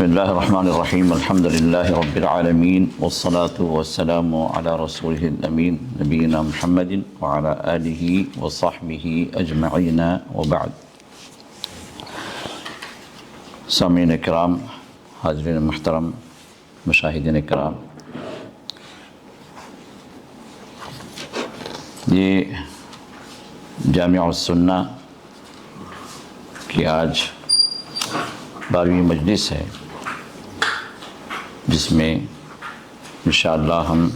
بسم اللہ الرحمن الرحیم الحمد للہ رب العالمین والصلاة والسلام علی رسولہ الامین نبینا محمد وعلی آلہ وصحبہ اجمعین وبعد۔ سامعین کرام، حاضرین محترم، مشاہدین کرام، یہ جامع السنہ کی آج 12ویں مجلس ہے، جس میں انشاءاللہ ہم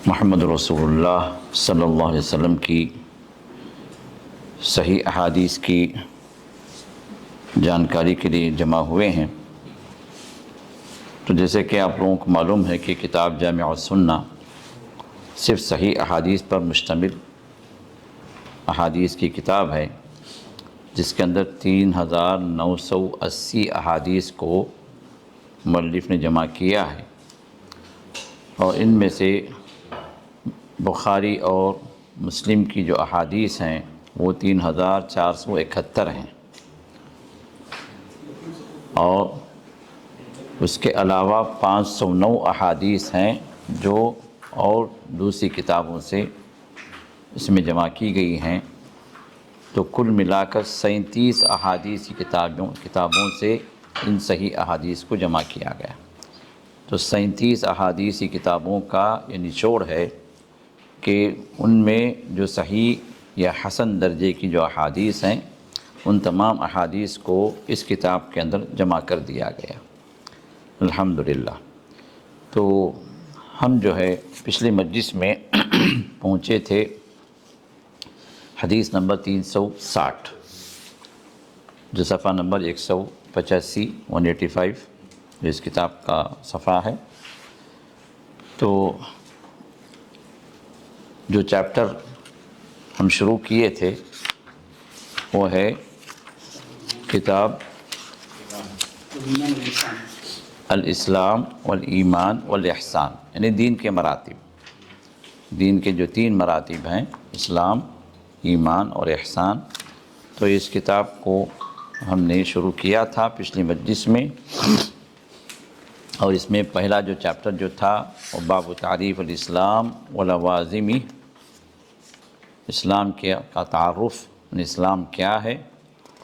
محمد رسول اللہ صلی اللہ علیہ وسلم کی صحیح احادیث کی جانکاری کے لیے جمع ہوئے ہیں۔ تو جیسے کہ آپ لوگوں کو معلوم ہے کہ کتاب جامع السنہ صرف صحیح احادیث پر مشتمل احادیث کی کتاب ہے، جس کے اندر 3980 احادیث کو مؤلف نے جمع کیا ہے، اور ان میں سے بخاری اور مسلم کی جو احادیث ہیں وہ 3471 ہیں، اور اس کے علاوہ 509 احادیث ہیں جو اور دوسری کتابوں سے اس میں جمع کی گئی ہیں۔ تو کل ملا کر 37 احادیث کی کتابوں سے ان صحیح احادیث کو جمع کیا گیا۔ تو 37 احادیث کی کتابوں کا یہ نچوڑ ہے کہ ان میں جو صحیح یا حسن درجے کی جو احادیث ہیں ان تمام احادیث کو اس کتاب کے اندر جمع کر دیا گیا، الحمدللہ۔ تو ہم جو ہے پچھلے مجلس میں پہنچے تھے حدیث نمبر 360، جو صفحہ نمبر 185 جو اس کتاب کا صفحہ ہے۔ تو جو چیپٹر ہم شروع کیے تھے وہ ہے کتاب الاسلام والایمان والاحسان، یعنی دین کے مراتب، دین کے جو 3 مراتب ہیں، اسلام، ایمان اور احسان۔ تو اس کتاب کو ہم نے شروع کیا تھا پچھلی مجلس میں، اور اس میں پہلا جو چیپٹر جو تھا وہ باب تعریف الاسلام ولوازمہ، اسلام کا تعارف، اسلام کیا ہے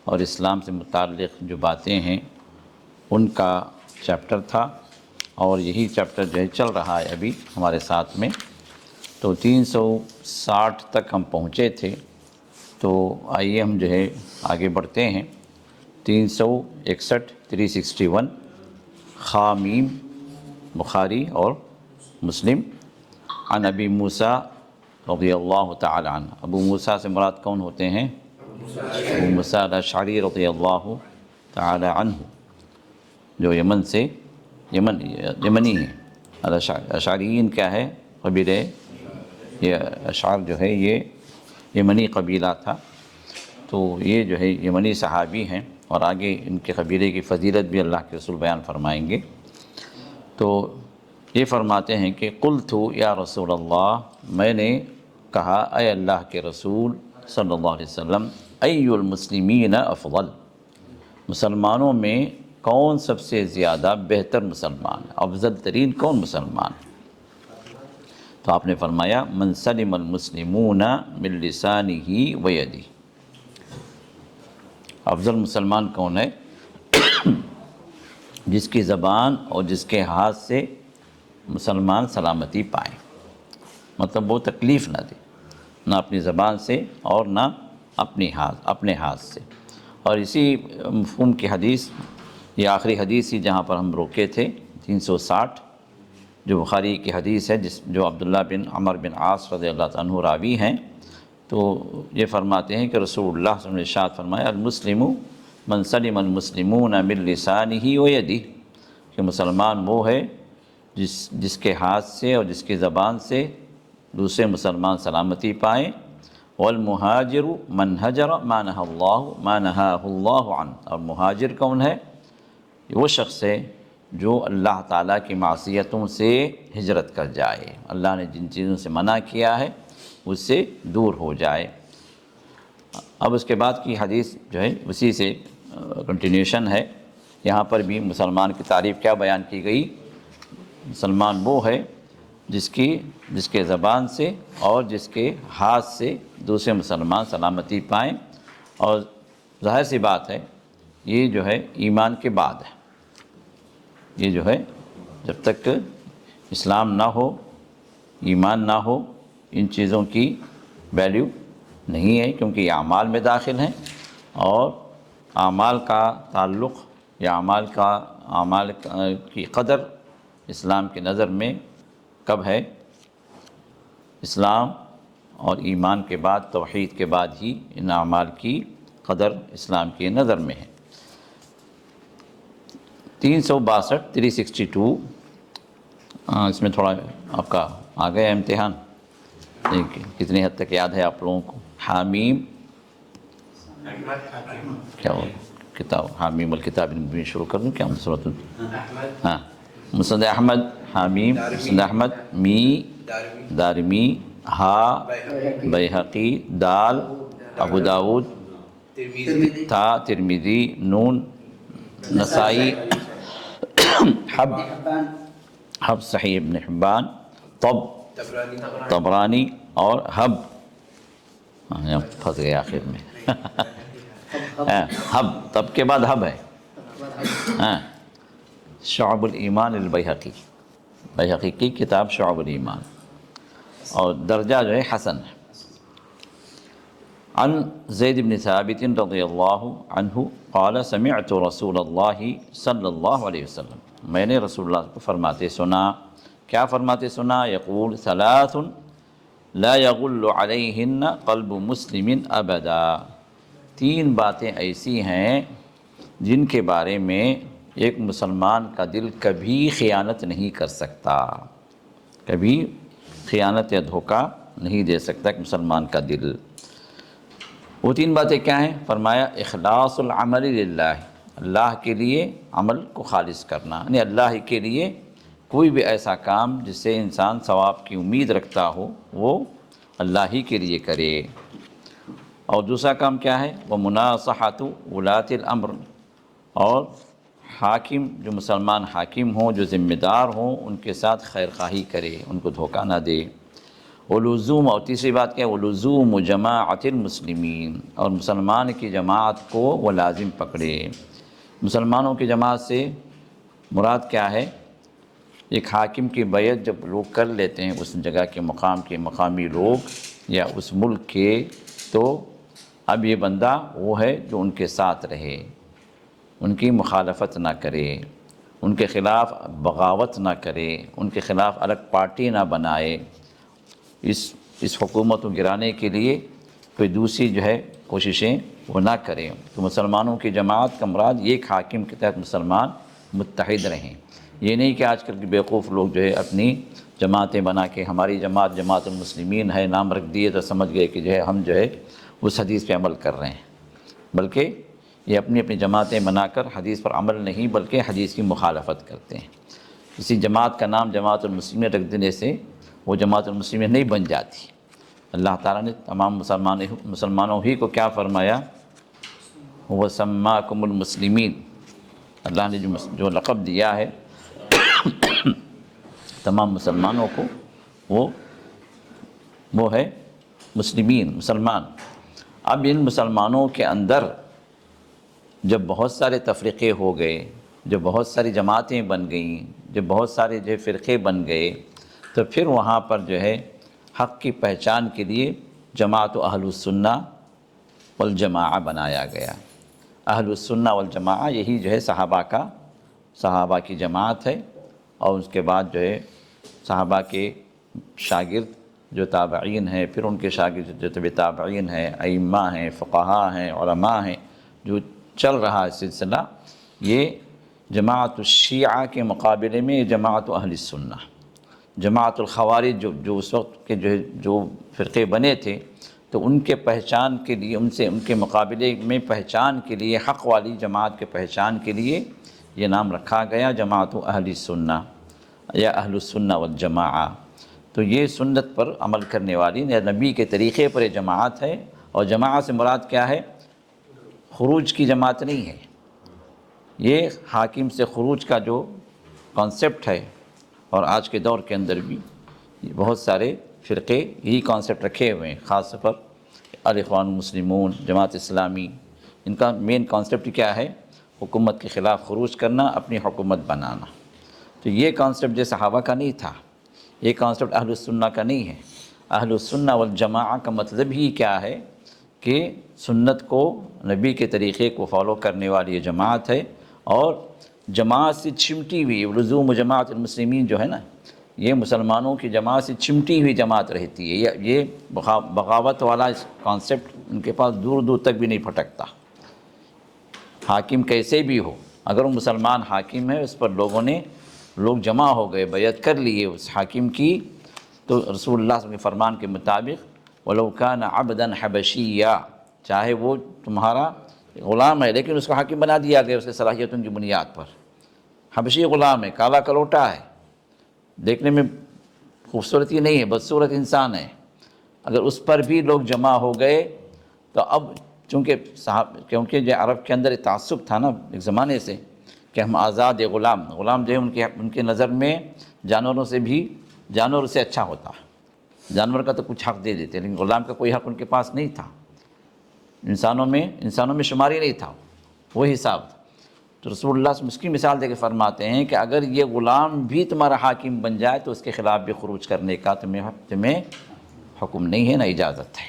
اور اسلام سے متعلق جو باتیں ہیں ان کا چیپٹر تھا، اور یہی چیپٹر جو ہے چل رہا ہے ابھی ہمارے ساتھ میں۔ تو 360 تک ہم پہنچے تھے، تو آئیے ہم جو ہے آگے بڑھتے ہیں۔ 361 خامیم، بخاری اور مسلم، عن ابی موسیٰ رضی اللہ تعالی عنہ۔ ابو موسیٰ سے مراد کون ہوتے ہیں؟ ابو موسیٰ الاشعری رضی اللہ تعالی عنہ، جو یمنی ہیں۔ اشعریین کیا ہے؟ قبیلہ، یہ اشعار جو ہے یہ یمنی قبیلہ تھا۔ تو یہ جو ہے یمنی صحابی ہیں، اور آگے ان کے قبیلے کی فضیلت بھی اللہ کے رسول بیان فرمائیں گے۔ تو یہ فرماتے ہیں کہ قلت یا رسول اللہ، میں نے کہا اے اللہ کے رسول صلی اللہ علیہ وسلم، ای المسلمین افضل، مسلمانوں میں کون سب سے زیادہ بہتر مسلمان ہے، افضل ترین کون مسلمان ہے؟ تو آپ نے فرمایا من سلم المسلمون من لسانہ ویدہ، افضل مسلمان کون ہے؟ جس کی زبان اور جس کے ہاتھ سے مسلمان سلامتی پائیں، مطلب وہ تکلیف نہ دے، نہ اپنی زبان سے اور نہ اپنے ہاتھ سے۔ اور اسی مفہوم کی حدیث، یہ آخری حدیث ہی جہاں پر ہم روکے تھے، 360، جو بخاری کی حدیث ہے، جو عبداللہ بن عمر بن عاص رضی اللہ عنہ راوی ہیں۔ تو یہ فرماتے ہیں کہ رسول اللہ صلی اللہ علیہ وسلم نے ارشاد فرمایا المسلم من سلم المسلمون من لسانہ ویدہ، کہ مسلمان وہ ہے جس کے ہاتھ سے اور جس کی زبان سے دوسرے مسلمان سلامتی پائیں۔ والمہاجر من ہجر ما نہاہ اللہ عنہ، اور مہاجر کون ہے؟ وہ شخص ہے جو اللہ تعالیٰ کی معصیتوں سے ہجرت کر جائے، اللہ نے جن چیزوں سے منع کیا ہے اس سے دور ہو جائے۔ اب اس کے بعد کی حدیث جو ہے اسی سے کنٹینیوشن ہے یہاں پر بھی مسلمان کی تعریف کیا بیان کی گئی؟ مسلمان وہ ہے جس کے زبان سے اور جس کے ہاتھ سے دوسرے مسلمان سلامتی پائیں، اور ظاہر سی بات ہے یہ جو ہے ایمان کے بعد ہے، یہ جو ہے جب تک اسلام نہ ہو، ایمان نہ ہو، ان چیزوں کی ویلیو نہیں ہے، کیونکہ یہ اعمال میں داخل ہیں، اور اعمال کا تعلق یا اعمال کی قدر اسلام کی نظر میں کب ہے؟ اسلام اور ایمان کے بعد، توحید کے بعد ہی ان اعمال کی قدر اسلام کی نظر میں ہے۔ 362 اس میں تھوڑا آپ کا آ گیا امتحان، کتنی حد تک یاد ہے آپ لوگوں کو؟ حامیم کیا ہو کتاب حامیم الکتاب المبین شروع کر دوں کیا؟ صورت ہاں، مسند احمد، حامیم مسند احمد، می دارمی، ہا بیہقی، دال ابو داود، تا ترمذی، نون نسائی، حب صحیح ابن حبان، طبرانی، اور حب پھنس گئے آخر میں حب، تب کے بعد حب ہے، شعب الایمان البیہقی، بیہقی کی کتاب شعب الایمان، اور درجہ جو ہے حسن ہے۔ عن زید بن ثابت رضی اللہ عنہ قال سمعت رسول اللہ صلی اللہ علیہ وسلم، میں نے رسول اللہ کو فرماتے سنا، کیا فرماتے سنا؟ یقول ثلاث لا یغل علیہن قلب مسلم ابدا، 3 باتیں ایسی ہیں جن کے بارے میں ایک مسلمان کا دل کبھی خیانت نہیں کر سکتا، کبھی خیانت یا دھوکہ نہیں دے سکتا ایک مسلمان کا دل۔ وہ 3 باتیں کیا ہیں؟ فرمایا اخلاص العمل للہ، اللہ کے لیے عمل کو خالص کرنا، یعنی اللہ کے لیے کوئی بھی ایسا کام جس سے انسان ثواب کی امید رکھتا ہو وہ اللہ ہی کے لیے کرے۔ اور دوسرا کام کیا ہے؟ وہ مناصحۃ ولاۃ الامر، اور حاکم جو مسلمان حاکم ہوں، جو ذمہ دار ہوں، ان کے ساتھ خیر خواہی کرے، ان کو دھوکہ نہ دے۔ ولزوم، اور تیسری بات کیا ہے؟ ولزوم جماعت المسلمین، اور مسلمان کی جماعت کو وہ لازم پکڑے۔ مسلمانوں کی جماعت سے مراد کیا ہے؟ ایک حاکم کی بیعت جب لوگ کر لیتے ہیں، اس جگہ کے مقامی لوگ یا اس ملک کے، تو اب یہ بندہ وہ ہے جو ان کے ساتھ رہے، ان کی مخالفت نہ کرے، ان کے خلاف بغاوت نہ کرے، ان کے خلاف الگ پارٹی نہ بنائے، اس حکومت کو گرانے کے لیے کوئی دوسری جو ہے کوششیں وہ نہ کریں۔ تو مسلمانوں کی جماعت کا مراد یہ ایک حاکم کے تحت مسلمان متحد رہیں۔ یہ نہیں کہ آج کل کے بیوقوف لوگ جو ہے اپنی جماعتیں بنا کے، ہماری جماعت جماعت المسلمین ہے نام رکھ دیے تو سمجھ گئے کہ جو ہے ہم جو ہے اس حدیث پہ عمل کر رہے ہیں، بلکہ یہ اپنی اپنی جماعتیں بنا کر حدیث پر عمل نہیں بلکہ حدیث کی مخالفت کرتے ہیں۔ کسی جماعت کا نام جماعت المسلمین رکھ دینے سے وہ جماعت المسلمین نہیں بن جاتی۔ اللہ تعالیٰ نے تمام مسلمانوں ہی کو کیا فرمایا؟ وَسَمَّاكُمُ الْمُسْلِمِينَ، اللہ نے جو لقب دیا ہے تمام مسلمانوں کو، وہ ہے مسلمین، مسلمان۔ اب ان مسلمانوں کے اندر جب بہت سارے تفریقے ہو گئے، جب بہت ساری جماعتیں بن گئیں، جب بہت سارے جو فرقے بن گئے، تو پھر وہاں پر جو ہے حق کی پہچان کے لیے جماعت اہل السنہ والجماعہ بنایا گیا۔ اہل السنہ والجماعہ یہی جو ہے صحابہ کی جماعت ہے، اور اس کے بعد جو ہے صحابہ کے شاگرد جو تابعین ہیں، پھر ان کے شاگرد جو تبع تابعین ہیں، ائمہ ہیں، فقہاء ہیں، علماء ہیں، جو چل رہا ہے سلسلہ، یہ جماعت الشیعہ کے مقابلے میں جماعت اہل السنہ، جماعت الخوارج جو اس وقت کے جو فرقے بنے تھے، تو ان کے پہچان کے لیے، ان کے مقابلے میں پہچان کے لیے، حق والی جماعت کے پہچان کے لیے یہ نام رکھا گیا جماعت اہل السنہ یا اہل السنہ والجماعہ۔ تو یہ سنت پر عمل کرنے والی یا نبی کے طریقے پر یہ جماعت ہے، اور جماعت سے مراد کیا ہے؟ خروج کی جماعت نہیں ہے، یہ حاکم سے خروج کا جو کانسیپٹ ہے، اور آج کے دور کے اندر بھی بہت سارے فرقے یہی کانسیپٹ رکھے ہوئے ہیں، خاص طور پر الاخوان المسلمون، جماعت اسلامی، ان کا مین کانسیپٹ کیا ہے؟ حکومت کے خلاف خروج کرنا، اپنی حکومت بنانا۔ تو یہ کانسیپٹ جو صحابہ کا نہیں تھا، یہ کانسیپٹ اہل السنہ کا نہیں ہے۔ اہل السنہ والجماعہ کا مطلب ہی کیا ہے کہ سنت کو، نبی کے طریقے کو فالو کرنے والی یہ جماعت ہے، اور جماعت سے چمٹی ہوئی لزوم جماعت المسلمین جو ہے نا، یہ مسلمانوں کی جماعت سے چمٹی ہوئی جماعت رہتی ہے۔ یہ بغاوت والا کانسیپٹ ان کے پاس دور دور تک بھی نہیں پھٹکتا۔ حاکم کیسے بھی ہو، اگر وہ مسلمان حاکم ہے، اس پر لوگ جمع ہو گئے، بیعت کر لیے اس حاکم کی، تو رسول اللہ صلی اللہ علیہ وسلم کے فرمان کے مطابق وَلَوْ كَانَ عَبْدًا حَبَشِيًّا، چاہے وہ تمہارا غلام ہے لیکن اس کو حاکم بنا دیا گیا اس کے صلاحیتوں کی بنیاد پر۔ حبشی غلام ہے، کالا کلوٹا ہے، دیکھنے میں خوبصورتی نہیں ہے، بدصورت انسان ہے، اگر اس پر بھی لوگ جمع ہو گئے تو اب کیونکہ جو عرب کے اندر تعصب تھا نا ایک زمانے سے کہ ہم آزاد غلام جو ہے ان کے نظر میں جانوروں سے اچھا ہوتا، جانور کا تو کچھ حق دے دیتے لیکن غلام کا کوئی حق ان کے پاس نہیں تھا، انسانوں میں شماری نہیں تھا، وہ حساب تھا۔ تو رسول اللہ صلی اللہ علیہ وسلم اس کی مثال دے کے فرماتے ہیں کہ اگر یہ غلام بھی تمہارا حاکم بن جائے تو اس کے خلاف بھی خروج کرنے کا تمہیں حکم نہیں ہے، نہ اجازت ہے،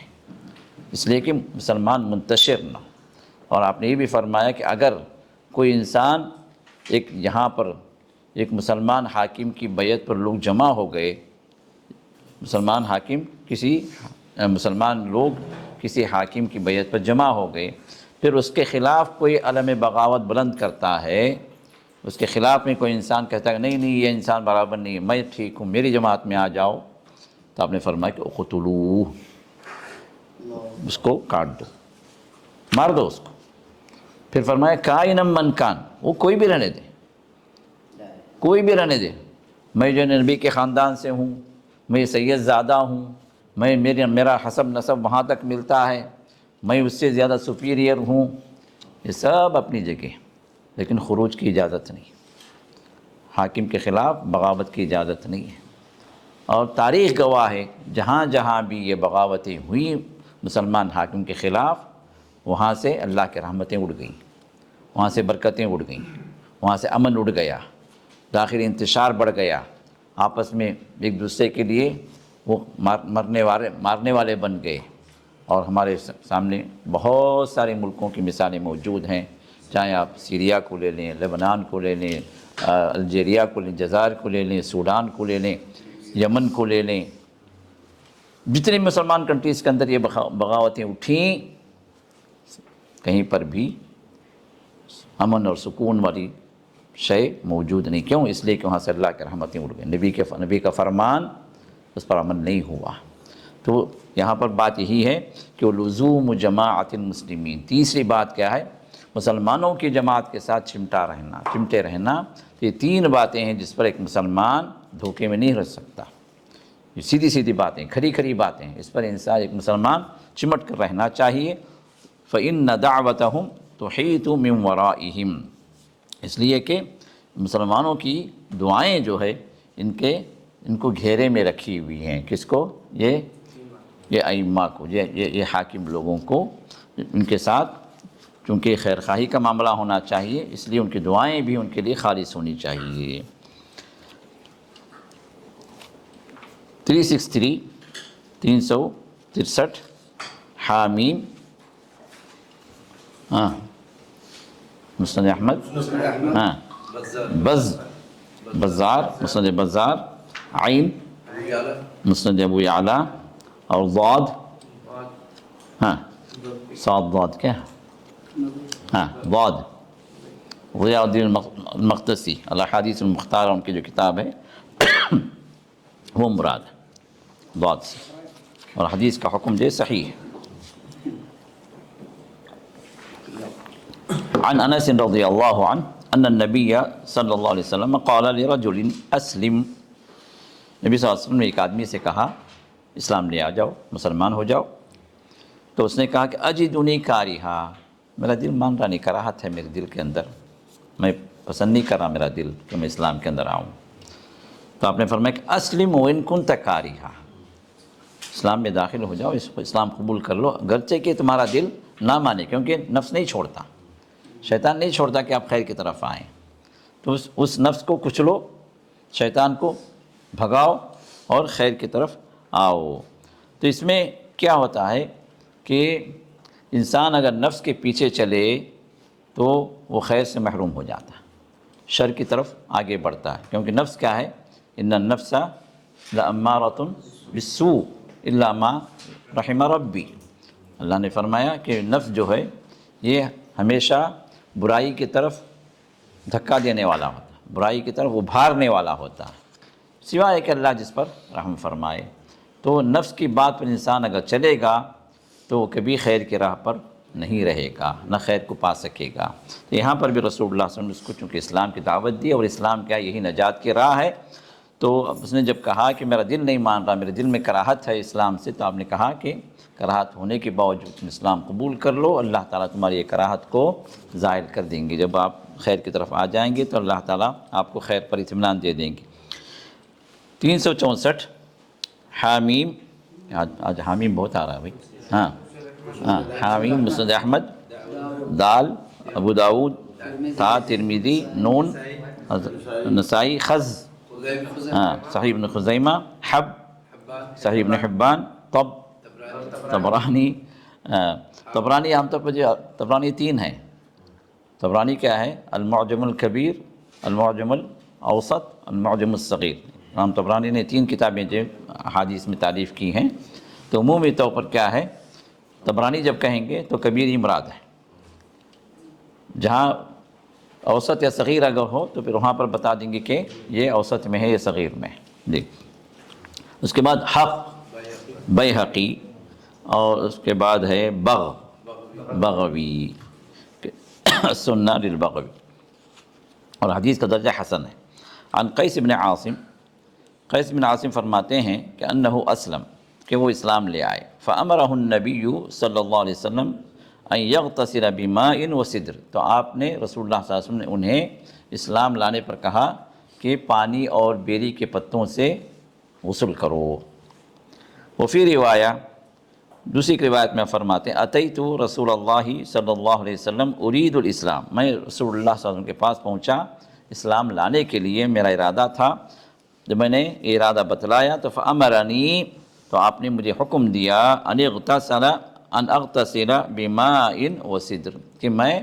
اس لیے کہ مسلمان منتشر نہ ہو۔ اور آپ نے یہ بھی فرمایا کہ اگر کوئی انسان یہاں پر ایک مسلمان حاکم کی بیعت پر لوگ جمع ہو گئے، مسلمان لوگ کسی حاکم کی بیعت پر جمع ہو گئے، پھر اس کے خلاف کوئی علم بغاوت بلند کرتا ہے، اس کے خلاف میں کوئی انسان کہتا ہے نہیں یہ انسان برابر نہیں ہے، میں ٹھیک ہوں، میری جماعت میں آ جاؤ، تو آپ نے فرمایا کہ اقتلوہ، اس کو کاٹ دو، مار دو اس کو۔ پھر فرمایا کائنا من کان، وہ کوئی بھی رہنے دے، میں جو نبی کے خاندان سے ہوں، میں سید زادہ ہوں، میرا حسب نسب وہاں تک ملتا ہے، میں اس سے زیادہ سپیریئر ہوں، یہ سب اپنی جگہ، لیکن خروج کی اجازت نہیں، حاکم کے خلاف بغاوت کی اجازت نہیں ہے۔ اور تاریخ گواہ ہے جہاں جہاں بھی یہ بغاوتیں ہوئیں مسلمان حاکم کے خلاف، وہاں سے اللہ کی رحمتیں اڑ گئیں، وہاں سے برکتیں اڑ گئیں، وہاں سے امن اڑ گیا، داخلی انتشار بڑھ گیا، آپس میں ایک دوسرے کے لیے وہ مارنے والے بن گئے۔ اور ہمارے سامنے بہت سارے ملکوں کی مثالیں موجود ہیں، چاہے آپ سیریا کو لے لیں، لبنان کو لے لیں، الجیریا کو لیں، جزائر کو لے لیں، سوڈان کو لے لیں، یمن کو لے لیں، جتنے مسلمان کنٹریز کے اندر یہ بغاوتیں اٹھیں، کہیں پر بھی امن اور سکون والی شے موجود نہیں۔ کیوں؟ اس لیے کہ وہاں سے اللہ کی رحمتیں اڑ گئیں، نبی کا فرمان اس پر عمل نہیں ہوا۔ تو یہاں پر بات یہی ہے کہ لزوم جماعت المسلمین، تیسری بات کیا ہے؟ مسلمانوں کی جماعت کے ساتھ چمٹے رہنا۔ یہ تین باتیں ہیں جس پر ایک مسلمان دھوکے میں نہیں رہ سکتا، یہ سیدھی سیدھی باتیں، کھری باتیں، اس پر انسان ایک مسلمان چمٹ کر رہنا چاہیے۔ فَإِنَّ دَعْوَتَهُمْ تُحِيطُ مِنْ وَرَائِهِمْ، اس لیے کہ مسلمانوں کی دعائیں جو ہے ان کو گھیرے میں رکھی ہوئی ہیں، کس کو؟ یہ ائمہ کو، یہ حاکم لوگوں کو، ان کے ساتھ چونکہ خیر خواہی کا معاملہ ہونا چاہیے، اس لیے ان کی دعائیں بھی ان کے لیے خالص ہونی چاہیے۔ 363 حامیم، مسند احمد، بزار، مسند بزار، عین، مسند ابو یعلا، اور ضاد، ضاد کیا؟ ضاد، ضیاء الدین المقدسی، الاحادیث المختارہ، ان کی جو کتاب ہے وہ مراد ہے ضاد سے، اور حدیث کا حکم جو صحیح ہے۔ عن انس رضی اللہ عنہ ان النبی صلی اللہ علیہ وسلم قال لرجل اسلم، نبی صلی اللہ علیہ وسلم نے ایک آدمی سے کہا اسلام لے آ جاؤ، مسلمان ہو جاؤ، تو اس نے کہا کہ اجدنی کارہا، میرا دل مان رہا نہیں، کراہت ہے میرے دل کے اندر، میں پسند نہیں کر رہا میرا دل کہ میں اسلام کے اندر آؤں۔ تو آپ نے فرمایا کہ اسلم وان کنت کارہا، اسلام میں داخل ہو جاؤ، اس کو اسلام قبول کر لو اگرچہ کہ تمہارا دل نہ مانے، کیونکہ نفس نہیں چھوڑتا، شیطان نہیں چھوڑتا کہ آپ خیر کی طرف آئیں۔ تو اس نفس کو کچلو، شیطان کو بھگاؤ اور خیر کی طرف آؤ۔ تو اس میں کیا ہوتا ہے کہ انسان اگر نفس کے پیچھے چلے تو وہ خیر سے محروم ہو جاتا ہے، شر کی طرف آگے بڑھتا ہے، کیونکہ نفس کیا ہے، ان النفس لامارۃ بالسوء الا ما رحم ربی، اللہ نے فرمایا کہ نفس جو ہے یہ ہمیشہ برائی کی طرف دھکا دینے والا ہوتا ہے، برائی کی طرف ابھارنے والا ہوتا ہے، سوائے کہ اللہ جس پر رحم فرمائے۔ تو نفس کی بات پر انسان اگر چلے گا تو وہ کبھی خیر کی راہ پر نہیں رہے گا، نہ خیر کو پا سکے گا۔ تو یہاں پر بھی رسول اللہ صلی اللہ علیہ وسلم نے اس کو چونکہ اسلام کی دعوت دی، اور اسلام کیا یہی نجات کی راہ ہے، تو اس نے جب کہا کہ میرا دل نہیں مان رہا، میرے دل میں کراہت ہے اسلام سے، تو آپ نے کہا کہ کراہت ہونے کے باوجود تم اسلام قبول کر لو، اللہ تعالیٰ تمہاری یہ کراہت کو زائل کر دیں گے۔ جب آپ خیر کی طرف آ جائیں گے تو اللہ تعالیٰ آپ کو خیر پر اطمینان دے دیں گے۔ 364 حامیم، آج حامیم بہت آ رہا ہے بھائی، ہاں حامیم، مسند احمد، دال ابو داود، تا ترمذی، نون نسائی، خز صحیح ابن خزیمہ، حب صحیح ابن حبان، طب طبرانی، طبرانی عام طور پر جو طبرانی 3 ہیں، طبرانی کیا ہے، المعجم الکبیر، المعجم الاوسط، المعجم الصغیر، امام طبرانی نے 3 کتابیں جو احادیث میں تالیف کی ہیں۔ تو عمومی طور پر کیا ہے، طبرانی جب کہیں گے تو کبیر ہی مراد ہے، جہاں اوسط یا صغیر اگر ہو تو پھر وہاں پر بتا دیں گے کہ یہ اوسط میں ہے یا صغیر میں ہے۔ جی، اس کے بعد حق بیہقی، اور اس کے بعد ہے بغوی، سنہ للبغوی، اور حدیث کا درجہ حسن ہے۔ عن قیس بن عاصم، قیس بن عاصم فرماتے ہیں کہ انہ اسلم، کہ وہ اسلام لے آئے، فامرہ النبی صلی اللہ علیہ وسلم ان یغتسل بماء وسدر، تو آپ نے رسول اللہ صلی اللہ علیہ وسلم نے انہیں اسلام لانے پر کہا کہ پانی اور بیری کے پتوں سے غسل کرو۔ وفی روایہ، دوسری روایت میں فرماتے ہیں اتیت رسول اللہ صلی اللہ علیہ وسلم ارید الاسلام، میں رسول اللہ صلی اللہ علیہ وسلم کے پاس پہنچا اسلام لانے کے لیے، میرا ارادہ تھا، جب میں نے یہ ارادہ بتلایا تو فامرنی، تو آپ نے مجھے حکم دیا ان اغتسل بماء وسدر، کہ میں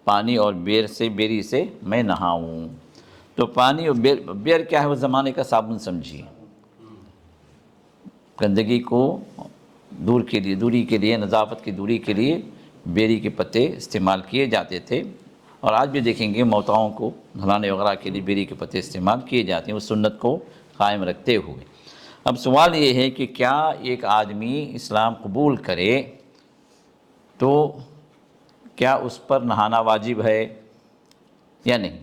پانی اور بیری سے میں نہاؤں۔ تو پانی اور بیر کیا ہے، وہ زمانے کا صابن سمجھیے، گندگی کو دوری کے لیے، نظافت کی دوری کے لیے بیری کے پتے استعمال کیے جاتے تھے، اور آج بھی دیکھیں گے موتاؤں کو نہلانے وغیرہ کے لیے بیری کے پتے استعمال کیے جاتے ہیں، اس سنت کو قائم رکھتے ہوئے۔ اب سوال یہ ہے کہ کیا ایک آدمی اسلام قبول کرے تو کیا اس پر نہانا واجب ہے یا نہیں؟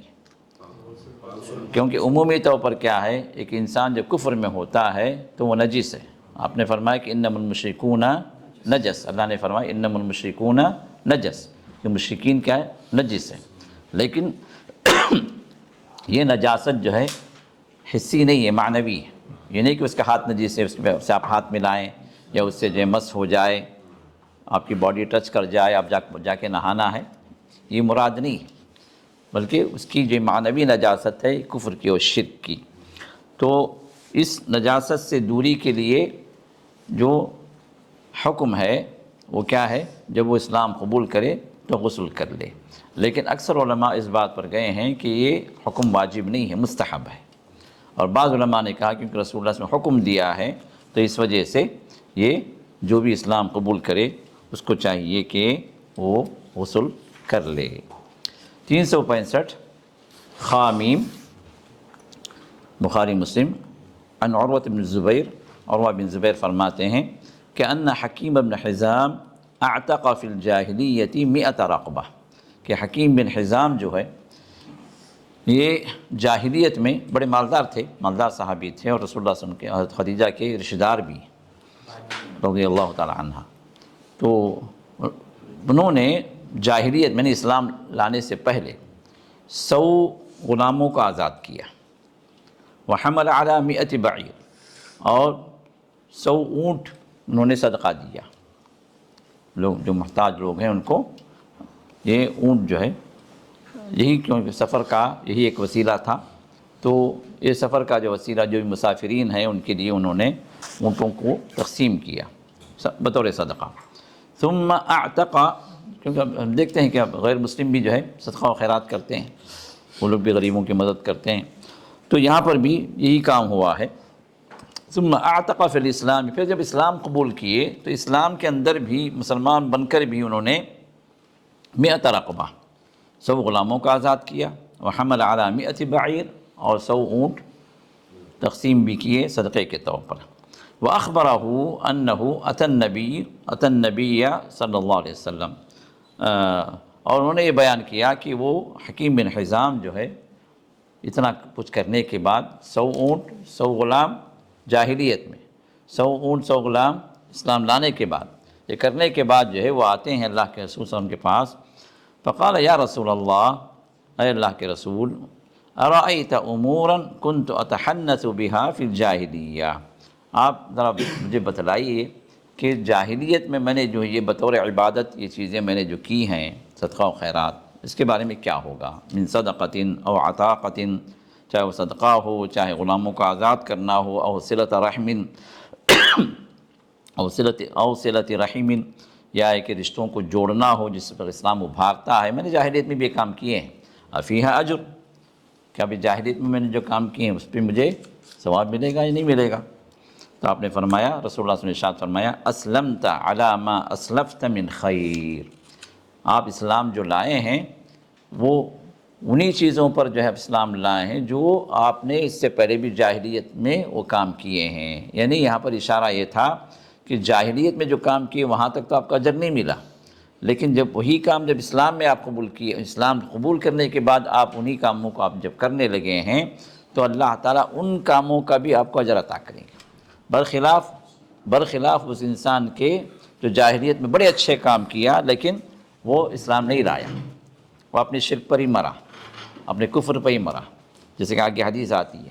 کیونکہ عمومی طور پر کیا ہے، ایک انسان جب کفر میں ہوتا ہے تو وہ نجس ہے۔ آپ نے فرمایا کہ انما المشرکون نجس، اللہ نے فرمایا انما المشرکون نجس، کہ مشرکین کیا ہے، نجس ہے۔ لیکن یہ نجاست جو ہے حسی نہیں ہے، معنوی ہے۔ یہ نہیں کہ اس کا ہاتھ نجس ہے، اس سے آپ ہاتھ ملائیں یا اس سے جو ہے مس ہو جائے، آپ کی باڈی ٹچ کر جائے، آپ جا کے نہانا ہے، یہ مراد نہیں، بلکہ اس کی جو معنوی نجاست ہے کفر کی اور شرک کی۔ تو اس نجاست سے دوری کے لیے جو حکم ہے وہ کیا ہے، جب وہ اسلام قبول کرے تو غسل کر لے۔ لیکن اکثر علماء اس بات پر گئے ہیں کہ یہ حکم واجب نہیں ہے، مستحب ہے، اور بعض علماء نے کہا کیونکہ رسول اللہ صلی اللہ علیہ وسلم نے حکم دیا ہے تو اس وجہ سے یہ جو بھی اسلام قبول کرے اس کو چاہیے کہ وہ غسل کر لے۔ 365 خامیم، بخاری مسلم، عن عروۃ بن الزبیر، عروہ بن زبیر فرماتے ہیں کہ ان حکیم بن حزام اعتق فی الجاہلیۃ 100 رقبہ، کہ حکیم بن حزام جو ہے یہ جاہلیت میں بڑے مالدار تھے، مالدار صحابی تھے، اور رسول اللہ صلی اللہ علیہ وسلم کے، حضرت خدیجہ کے رشتہ دار بھی رضی اللہ تعالی عنہ۔ تو انہوں نے جاہلیت میں، اسلام لانے سے پہلے 100 غلاموں کو آزاد کیا، وحمل علی 100 بعیر، اور 100 اونٹ انہوں نے صدقہ دیا. لوگ جو محتاج لوگ ہیں ان کو یہ اونٹ جو ہے، یہی کیونکہ سفر کا یہی ایک وسیلہ تھا، تو یہ سفر کا جو وسیلہ جو مسافرین ہیں ان کے لیے انہوں نے اونٹوں کو تقسیم کیا بطور صدقہ. ثم اعتق، کیونکہ ہم دیکھتے ہیں کہ اب غیر مسلم بھی جو ہے صدقہ و خیرات کرتے ہیں، وہ لوگ بھی غریبوں کی مدد کرتے ہیں، تو یہاں پر بھی یہی کام ہوا ہے. ثم اعتق فی الاسلام، پھر جب اسلام قبول کیے تو اسلام کے اندر بھی مسلمان بن کر بھی انہوں نے 100 رقبہ، 100 غلاموں کا آزاد کیا، وحمل علی 100 بعیر، اور 100 اونٹ تقسیم بھی کیے صدقے کے طور پر. وَأَخْبَرَهُ أَنَّهُ أَتَى النَّبِيَّ صلی اللہ علیہ وسلم، اور انہوں نے یہ بیان کیا کہ وہ حکیم بن حزام جو ہے اتنا کچھ کرنے کے بعد 100 اونٹ 100 غلام جاہلیت میں، 100 اونٹ 100 غلام اسلام لانے کے بعد، یہ کرنے کے بعد جو ہے وہ آتے ہیں اللہ کے رسول صلی اللہ علیہ وسلم کے پاس. فقال یا رسول اللہ، اے اللہ کے رسول، ارأیت امورا کنت اتحنث بها فی الجاہلیہ، آپ ذرا مجھے بتلائیے کہ جاہلیت میں نے جو یہ بطور عبادت یہ چیزیں میں نے جو کی ہیں صدقہ و خیرات، اس کے بارے میں کیا ہوگا. من صدقۃ او عتاقۃ، چاہے وہ صدقہ ہو، چاہے غلاموں کو آزاد کرنا ہو، او صلۃ رحم او صلۃ رحم، یا ہے کہ رشتوں کو جوڑنا ہو جس پر اسلام ابھارتا ہے. میں نے جاہلیت میں بھی یہ کام کیے ہیں. افیہا اجر، کیا ابھی جاہلیت میں نے جو کام کیے ہیں اس پہ مجھے ثواب ملے گا یا نہیں ملے گا؟ تو آپ نے فرمایا، رسول اللہ صلی اللہ علیہ وسلم نے ارشاد فرمایا، اسلمت علی ما اسلفت من خیر، آپ اسلام جو لائے ہیں وہ انہی چیزوں پر جو ہے اسلام لائے ہیں جو آپ نے اس سے پہلے بھی جاہلیت میں وہ کام کیے ہیں. یعنی یہاں پر اشارہ یہ تھا کہ جاہلیت میں جو کام کیے وہاں تک تو آپ کا اجر نہیں ملا، لیکن جب وہی کام جب اسلام میں آپ قبول کیے، اسلام قبول کرنے کے بعد آپ انہی کاموں کو آپ جب کرنے لگے ہیں تو اللہ تعالیٰ ان کاموں کا بھی آپ کو اجر عطا کریں گے، برخلاف اس انسان کے جو جاہلیت میں بڑے اچھے کام کیا لیکن وہ اسلام نہیں لایا، وہ اپنے شرک پر ہی مرا، اپنے کفر پر ہی مرا، جیسے کہ آگے حدیث آتی ہے.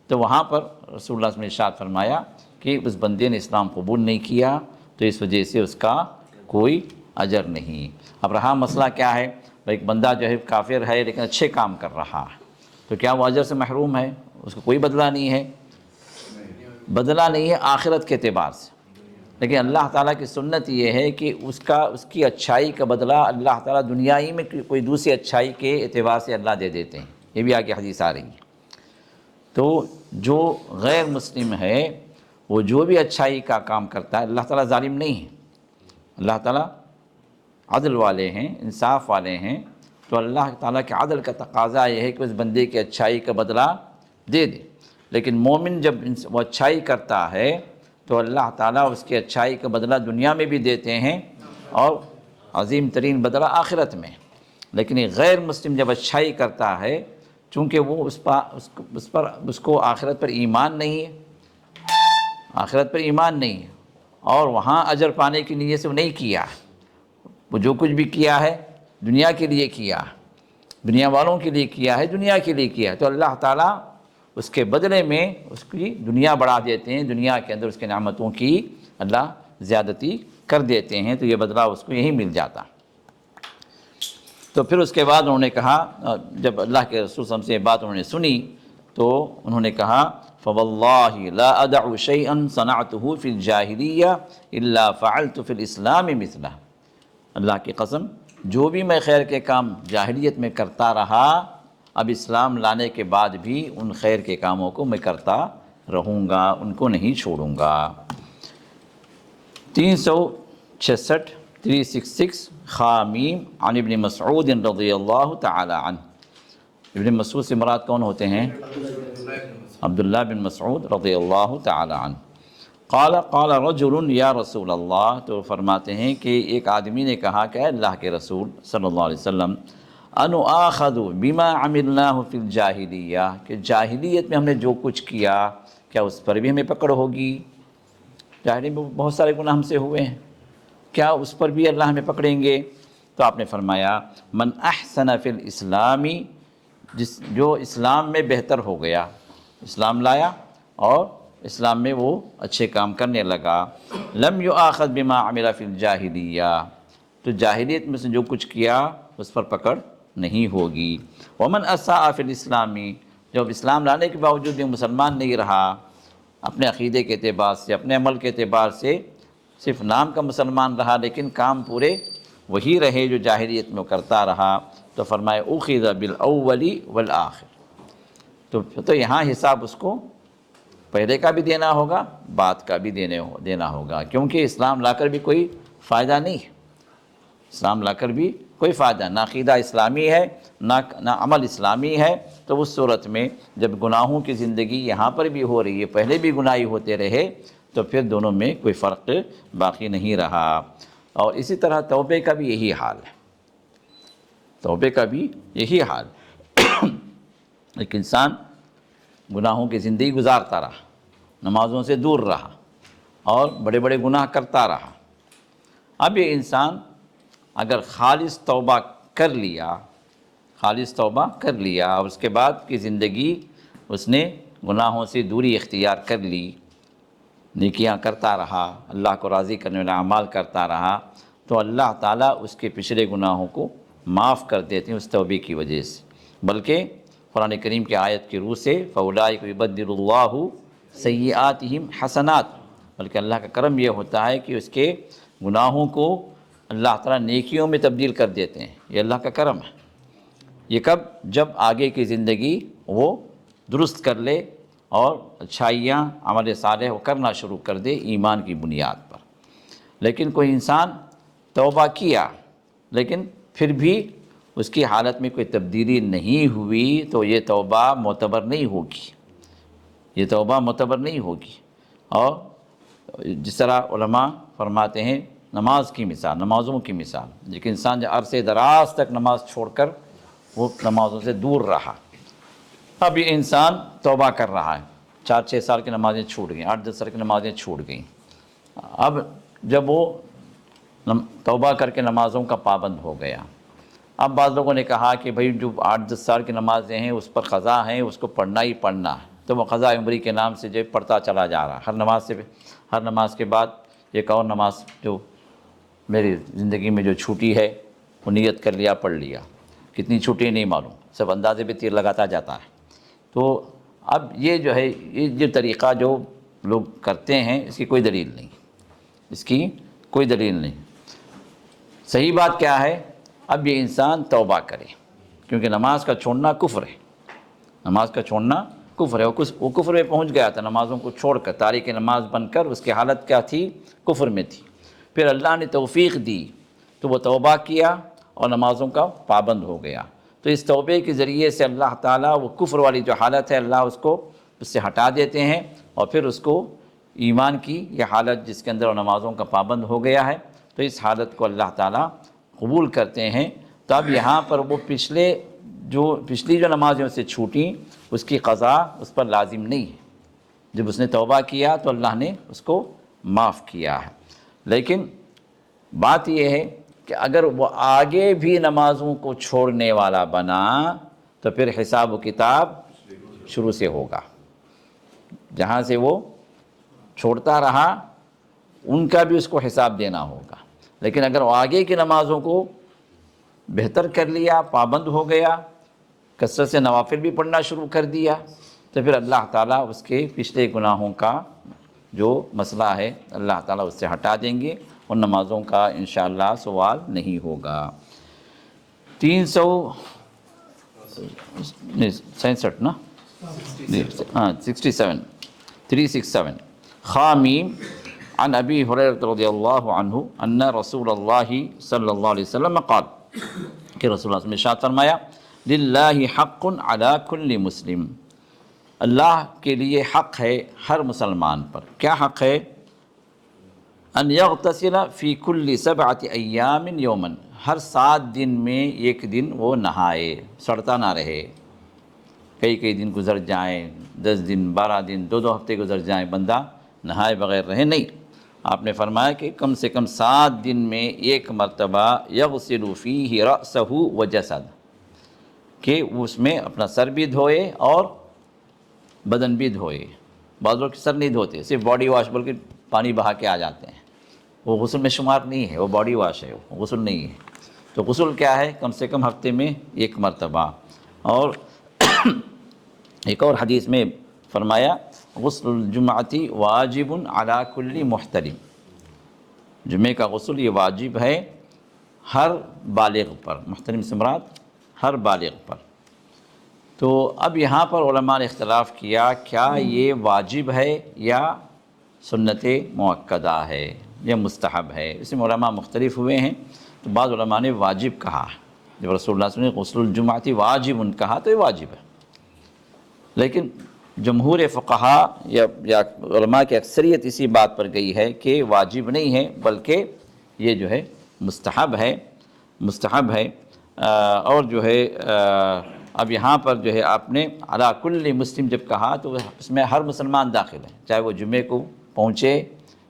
تو وہاں پر رسول اللہ صلی اللہ علیہ وسلم نے ارشاد فرمایا کہ اس بندے نے اسلام قبول نہیں کیا تو اس وجہ سے اس کا کوئی اجر نہیں. اب رہا مسئلہ کیا ہے، ایک بندہ جو ہے کافر ہے لیکن اچھے کام کر رہا ہے، تو کیا وہ اجر سے محروم ہے؟ اس کو کوئی بدلہ نہیں ہے، بدلہ نہیں ہے آخرت کے اعتبار سے. لیکن اللہ تعالیٰ کی سنت یہ ہے کہ اس کی اچھائی کا بدلہ اللہ تعالیٰ دنیائی میں کوئی دوسری اچھائی کے اعتبار سے اللہ دے دیتے ہیں. یہ بھی آگے حدیث آ رہی ہے. تو جو غیر مسلم ہے وہ جو بھی اچھائی کا کام کرتا ہے، اللہ تعالیٰ ظالم نہیں ہے، اللہ تعالیٰ عدل والے ہیں، انصاف والے ہیں. تو اللہ تعالیٰ کے عدل کا تقاضا یہ ہے کہ اس بندے کی اچھائی کا بدلہ دے دے. لیکن مومن جب وہ اچھائی کرتا ہے تو اللہ تعالیٰ اس کی اچھائی کا بدلہ دنیا میں بھی دیتے ہیں اور عظیم ترین بدلہ آخرت میں. لیکن ایک غیر مسلم جب اچھائی کرتا ہے، چونکہ وہ اس کو آخرت پر ایمان نہیں ہے، آخرت پر ایمان نہیں ہے، اور وہاں اجر پانے کی نیت سے وہ نہیں کیا ہے، وہ جو کچھ بھی کیا ہے دنیا کے لیے کیا ہے، دنیا والوں کے لیے کیا ہے، دنیا کے لیے کیا ہے، تو اللہ تعالیٰ اس کے بدلے میں اس کی دنیا بڑھا دیتے ہیں، دنیا کے اندر اس کے نعمتوں کی اللہ زیادتی کر دیتے ہیں، تو یہ بدلہ اس کو یہی مل جاتا. تو پھر اس کے بعد انہوں نے کہا، جب اللہ کے رسول صلی اللہ علیہ وسلم سے یہ بات انہوں نے سنی تو انہوں نے کہا، فواللہ لا ادع شیئا صنعته فی الجاہلیہ الا فعلت فی الاسلام مثلہ، اللہ کی قسم جو بھی میں خیر کے کام جاہلیت میں کرتا رہا، اب اسلام لانے کے بعد بھی ان خیر کے کاموں کو میں کرتا رہوں گا، ان کو نہیں چھوڑوں گا. 366 خامیم عن ابن مسعود رضی اللہ تعالی عنہ. ابن مسعود سے مراد کون ہوتے ہیں؟ عبداللہ بن مسعود رضی اللہ تعالی عنہ. قال رجل یا رسول اللہ، تو فرماتے ہیں کہ ایک آدمی نے کہا کہ اے اللہ کے رسول صلی اللہ علیہ وسلم، انو آخذ بما عملناه فی الجاہلیہ، کہ جاہلیت میں ہم نے جو کچھ کیا کیا اس پر بھی ہمیں پکڑ ہوگی؟ جاہلیت میں بہت سارے گناہ ہم سے ہوئے ہیں، کیا اس پر بھی اللہ ہمیں پکڑیں گے؟ تو آپ نے فرمایا، من احسن فی الاسلام جو اسلام میں بہتر ہو گیا، اسلام لایا اور اسلام میں وہ اچھے کام کرنے لگا، لم یؤاخذ بما عمل فی الجاہلیہ، تو جاہلیت میں سے جو کچھ کیا اس پر پکڑ نہیں ہوگی۔ ومن اساء فی الاسلامی، جب اسلام لانے کے باوجود یہ مسلمان نہیں رہا، اپنے عقیدے کے اعتبار سے، اپنے عمل کے اعتبار سے صرف نام کا مسلمان رہا لیکن کام پورے وہی رہے جو جاہلیت میں کرتا رہا، تو فرمائے اخذ بالاول والآخر، تو یہاں حساب اس کو پہلے کا بھی دینا ہوگا، بعد کا بھی دینا ہوگا، کیونکہ اسلام لا کر بھی کوئی فائدہ نہیں ہے، اسلام لا کر بھی کوئی فائدہ، نہ عقیدہ اسلامی ہے نہ عمل اسلامی ہے، تو اس صورت میں جب گناہوں کی زندگی یہاں پر بھی ہو رہی ہے، پہلے بھی گناہی ہوتے رہے، تو پھر دونوں میں کوئی فرق باقی نہیں رہا۔ اور اسی طرح توبے کا بھی یہی حال ہے، توبے کا بھی یہی حال ایک انسان گناہوں کی زندگی گزارتا رہا، نمازوں سے دور رہا اور بڑے بڑے گناہ کرتا رہا، اب یہ انسان اگر خالص توبہ کر لیا اور اس کے بعد کی زندگی اس نے گناہوں سے دوری اختیار کر لی، نیکیاں کرتا رہا، اللہ کو راضی کرنے والا اعمال کرتا رہا، تو اللہ تعالیٰ اس کے پچھلے گناہوں کو معاف کر دیتے ہیں اس توبے کی وجہ سے، بلکہ قرآن کریم کی آیت کی روح سے فَأُولَٰئِکَ يُبَدِّلُ اللَّهُ سَیِّئَاتِہِم حسنات، بلکہ اللہ کا کرم یہ ہوتا ہے کہ اس کے گناہوں کو اللہ تعالیٰ نیکیوں میں تبدیل کر دیتے ہیں، یہ اللہ کا کرم ہے۔ یہ کب؟ جب آگے کی زندگی وہ درست کر لے اور اچھائیاں عمل صالح وہ کرنا شروع کر دے ایمان کی بنیاد پر۔ لیکن کوئی انسان توبہ کیا لیکن پھر بھی اس کی حالت میں کوئی تبدیلی نہیں ہوئی، تو یہ توبہ معتبر نہیں ہوگی، اور جس طرح علماء فرماتے ہیں نمازوں کی مثال، لیکن انسان جو عرصے دراز تک نماز چھوڑ کر وہ نمازوں سے دور رہا، اب یہ انسان توبہ کر رہا ہے، 4-6 سال کی نمازیں چھوٹ گئیں، 8-10 سال کی نمازیں چھوٹ گئیں، اب جب وہ توبہ کر کے نمازوں کا پابند ہو گیا، اب بعض لوگوں نے کہا کہ بھئی جو 8-10 سال کی نمازیں ہیں اس پر قضا ہیں، اس کو پڑھنا ہی پڑھنا ہے، تو وہ قضا عمری کے نام سے جو پڑھتا چلا جا رہا، ہر نماز کے بعد ایک اور نماز جو میری زندگی میں جو چھوٹی ہے وہ نیت کر لیا، پڑھ لیا، کتنی چھوٹی نہیں معلوم، سب اندازے پہ تیر لگاتا جاتا ہے۔ تو اب یہ جو ہے یہ جو طریقہ جو لوگ کرتے ہیں اس کی کوئی دلیل نہیں، صحیح بات کیا ہے؟ اب یہ انسان توبہ کرے، کیونکہ نماز کا چھوڑنا کفر ہے، وہ کفر میں پہنچ گیا تھا، نمازوں کو چھوڑ کر تارک نماز بن کر اس کی حالت کیا تھی؟ کفر میں تھی۔ پھر اللہ نے توفیق دی تو وہ توبہ کیا اور نمازوں کا پابند ہو گیا، تو اس توبے کے ذریعے سے اللہ تعالیٰ وہ کفر والی جو حالت ہے اللہ اس کو اس سے ہٹا دیتے ہیں، اور پھر اس کو ایمان کی یہ حالت جس کے اندر وہ نمازوں کا پابند ہو گیا ہے، تو اس حالت کو اللہ تعالیٰ قبول کرتے ہیں۔ تو اب یہاں پر وہ پچھلی جو نمازوں سے چھوٹیں اس کی قضا اس پر لازم نہیں ہے، جب اس نے توبہ کیا تو اللہ نے اس کو معاف کیا ہے۔ لیکن بات یہ ہے کہ اگر وہ آگے بھی نمازوں کو چھوڑنے والا بنا تو پھر حساب و کتاب شروع سے ہوگا، جہاں سے وہ چھوڑتا رہا ان کا بھی اس کو حساب دینا ہوگا۔ لیکن اگر وہ آگے کی نمازوں کو بہتر کر لیا، پابند ہو گیا، کثرت سے نوافل بھی پڑھنا شروع کر دیا، تو پھر اللہ تعالیٰ اس کے پچھلے گناہوں کا جو مسئلہ ہے اللہ تعالیٰ اس سے ہٹا دیں گے، اور نمازوں کا انشاءاللہ سوال نہیں ہوگا۔ 367 نا؟ 367 خامیم عن ابی ہریرہ رضی اللہ عنہ ان رسول اللہ صلی اللہ علیہ وسلم قال کہ رسول اللہ صلی اللہ علیہ وسلم نے ارشاد فرمایا للہ حق علی کل مسلم، اللہ کے لیے حق ہے ہر مسلمان پر۔ کیا حق ہے؟ ان یغتسل فی کل 7 ایام یوما، ہر 7 دن میں ایک دن وہ نہائے، سڑتا نہ رہے، کئی دن گزر جائیں، 10 دن 12 دن 2 ہفتے گزر جائیں، بندہ نہائے بغیر رہے نہیں۔ آپ نے فرمایا کہ کم سے کم 7 دن میں ایک مرتبہ یغسل فیہ رأسہ و جسد، کہ اس میں اپنا سر بھی دھوئے اور بدن بھی دھوئے. بعض لوگ سر نہیں دھوتے، صرف باڈی واش بول کے پانی بہا کے آ جاتے ہیں، وہ غسل میں شمار نہیں ہے، وہ باڈی واش ہے، وہ غسل نہیں ہے. تو غسل کیا ہے؟ کم سے کم ہفتے میں 1 مرتبہ. اور ایک اور حدیث میں فرمایا غسل الجمعتی واجب علی کل محتلم، جمعے کا غسل یہ واجب ہے ہر بالغ پر. محتلم سے مراد ہر بالغ پر. تو اب یہاں پر علماء نے اختلاف کیا، کیا یہ واجب ہے یا سنت مؤکدہ ہے یا مستحب ہے؟ اس میں علماء مختلف ہوئے ہیں. تو بعض علماء نے واجب کہا، جب رسول اللہ صلی اللہ علیہ وسلم نے غسل الجمعتی واجب کہا تو یہ واجب ہے. لیکن جمہور فقہا یا علماء کی اکثریت اسی بات پر گئی ہے کہ واجب نہیں ہے، بلکہ یہ جو ہے مستحب ہے. اور جو ہے اب یہاں پر جو ہے آپ نے علی کل مسلم جب کہا تو اس میں ہر مسلمان داخل ہے، چاہے وہ جمعے کو پہنچے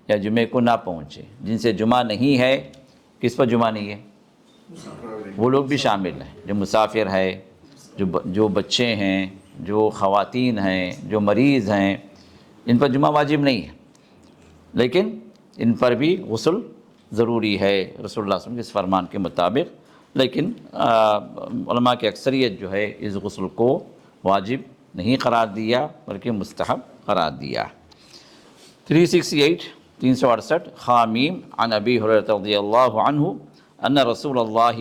یا جمعے کو نہ پہنچے. جن سے جمعہ نہیں ہے، کس پر جمعہ نہیں ہے؟ وہ لوگ بھی شامل ہیں، جو مسافر ہے، جو بچے ہیں، جو خواتین ہیں، جو مریض ہیں، ان پر جمعہ واجب نہیں ہے، لیکن ان پر بھی غسل ضروری ہے رسول اللہ صلی اللہ علیہ وسلم کے اس فرمان کے مطابق. لیکن علماء کی اکثریت جو ہے اس غسل کو واجب نہیں قرار دیا بلکہ مستحب قرار دیا. 368 خامیم عن ابی ہریرہ رضی اللہ عنہ ان رسول اللہ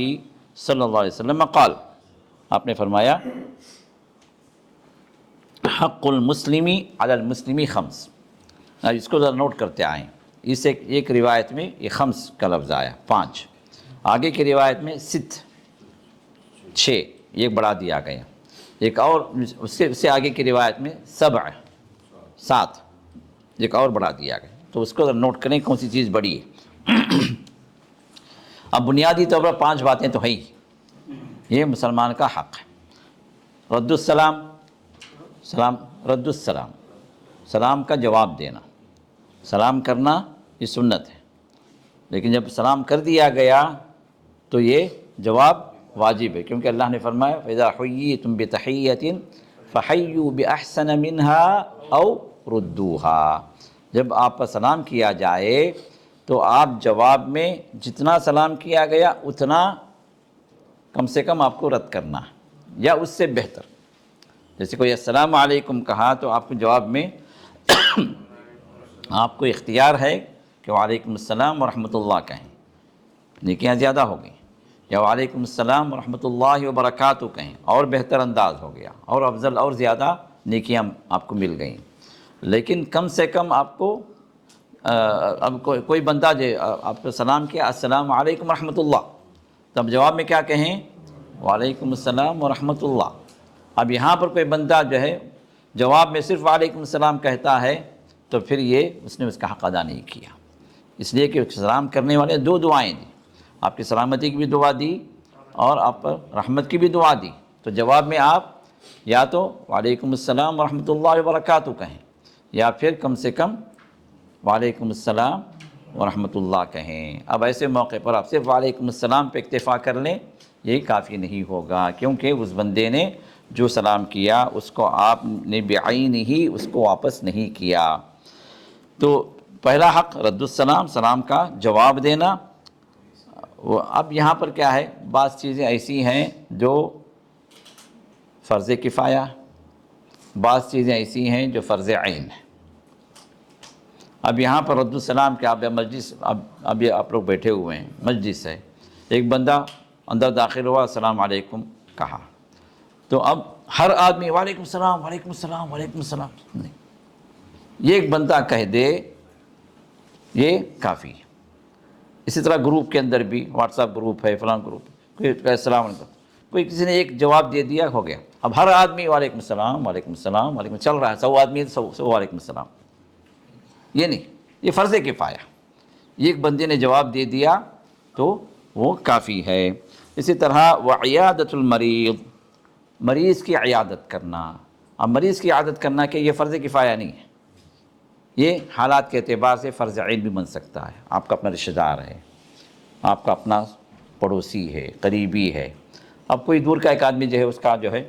صلی اللہ علیہ وسلم قال، آپ نے فرمایا حق المسلمی علی المسلمی خمس. اس کو ذرا نوٹ کرتے آئیں. اس ایک روایت میں یہ خمس کا لفظ آیا 5، آگے کی روایت میں 6 ایک بڑھا دیا گیا. ایک اور اس سے آگے کی روایت میں 7 ایک اور بڑھا دیا گیا. تو اس کو ذرا نوٹ کریں کون سی چیز بڑی ہے. اب بنیادی طور پر 5 باتیں تو ہیں ہی. یہ مسلمان کا حق ہے. رد السلام، سلام کا جواب دینا. سلام کرنا یہ سنت ہے، لیکن جب سلام کر دیا گیا تو یہ جواب واجب ہے، کیونکہ اللہ نے فرمایا فَإِذَا حُيِّيتُم بِتَحِيَّةٍ فَحَيُّوا بِأَحْسَنَ مِنْهَا أَوْ رُدُّوهَا. جب آپ پر سلام کیا جائے تو آپ جواب میں جتنا سلام کیا گیا اتنا کم سے کم آپ کو رد کرنا یا اس سے بہتر. جیسے کوئی السلام علیکم کہا تو آپ کو جواب میں آپ کو اختیار ہے کہ وعلیکم السلام ورحمۃ اللہ کہیں، نیکیاں زیادہ ہو گئیں. یا وعلیکم السلام ورحمۃ اللہ وبرکاتہ کہیں، اور بہتر انداز ہو گیا اور افضل اور زیادہ نیکیاں آپ کو مل گئیں. لیکن کم سے کم آپ کو اب کوئی بندہ جو آپ کو سلام کیا السلام علیکم ورحمۃ اللہ، تب جواب میں کیا کہیں؟ وعلیکم السلام ورحمۃ اللہ. اب یہاں پر کوئی بندہ جو ہے جواب میں صرف وعلیکم السلام کہتا ہے تو پھر اس نے اس کا حق ادا نہیں کیا. اس لیے کہ سلام کرنے والے 2 دعائیں دی، آپ کی سلامتی کی بھی دعا دی اور آپ پر رحمت کی بھی دعا دی. تو جواب میں آپ یا تو وعلیکم السلام ورحمۃ اللہ وبرکاتہ کہیں یا پھر کم سے کم وعلیکم السلام ورحمۃ اللہ کہیں. اب ایسے موقع پر آپ صرف وعلیکم السلام پہ اکتفا کر لیں، یہ کافی نہیں ہوگا، کیونکہ اس بندے نے جو سلام کیا اس کو آپ نے بعین ہی اس کو واپس نہیں کیا. تو پہلا حق رد السلام، سلام کا جواب دینا. اب یہاں پر کیا ہے، بعض چیزیں ایسی ہیں جو فرض کفایہ، بعض چیزیں ایسی ہیں جو فرض عین ہیں. اب یہاں پر رد السلام کہ آپ مجلس اب یہ آپ لوگ بیٹھے ہوئے ہیں، مجلس ہے، ایک بندہ اندر داخل ہوا السلام علیکم کہا، تو اب ہر آدمی وعلیکم السلام وعلیکم السلام وعلیکم السلام نہیں، یہ ایک بندہ کہہ دے یہ کافی ہے. اسی طرح گروپ کے اندر بھی واٹس ایپ گروپ ہے، فلاں گروپ، کوئی السلام علیکم، کوئی کسی نے ایک جواب دے دیا ہو گیا. اب ہر آدمی وعلیکم السلام وعلیکم السلام وعلیکم چل رہا ہے، 100 آدمی 100 وعلیکم السلام، یہ نہیں، یہ فرض کفایہ. ایک بندے نے جواب دے دیا تو وہ کافی ہے. اسی طرح وعیادۃ المریض، مریض کی عیادت کرنا. اب مریض کی عیادت کرنا کہ یہ فرض کفایہ نہیں ہے، یہ حالات کے اعتبار سے فرض عین بھی بن سکتا ہے. آپ کا اپنا رشتہ دار ہے، آپ کا اپنا پڑوسی ہے، قریبی ہے، اب کوئی دور کا ایک آدمی جو ہے اس کا جو ہے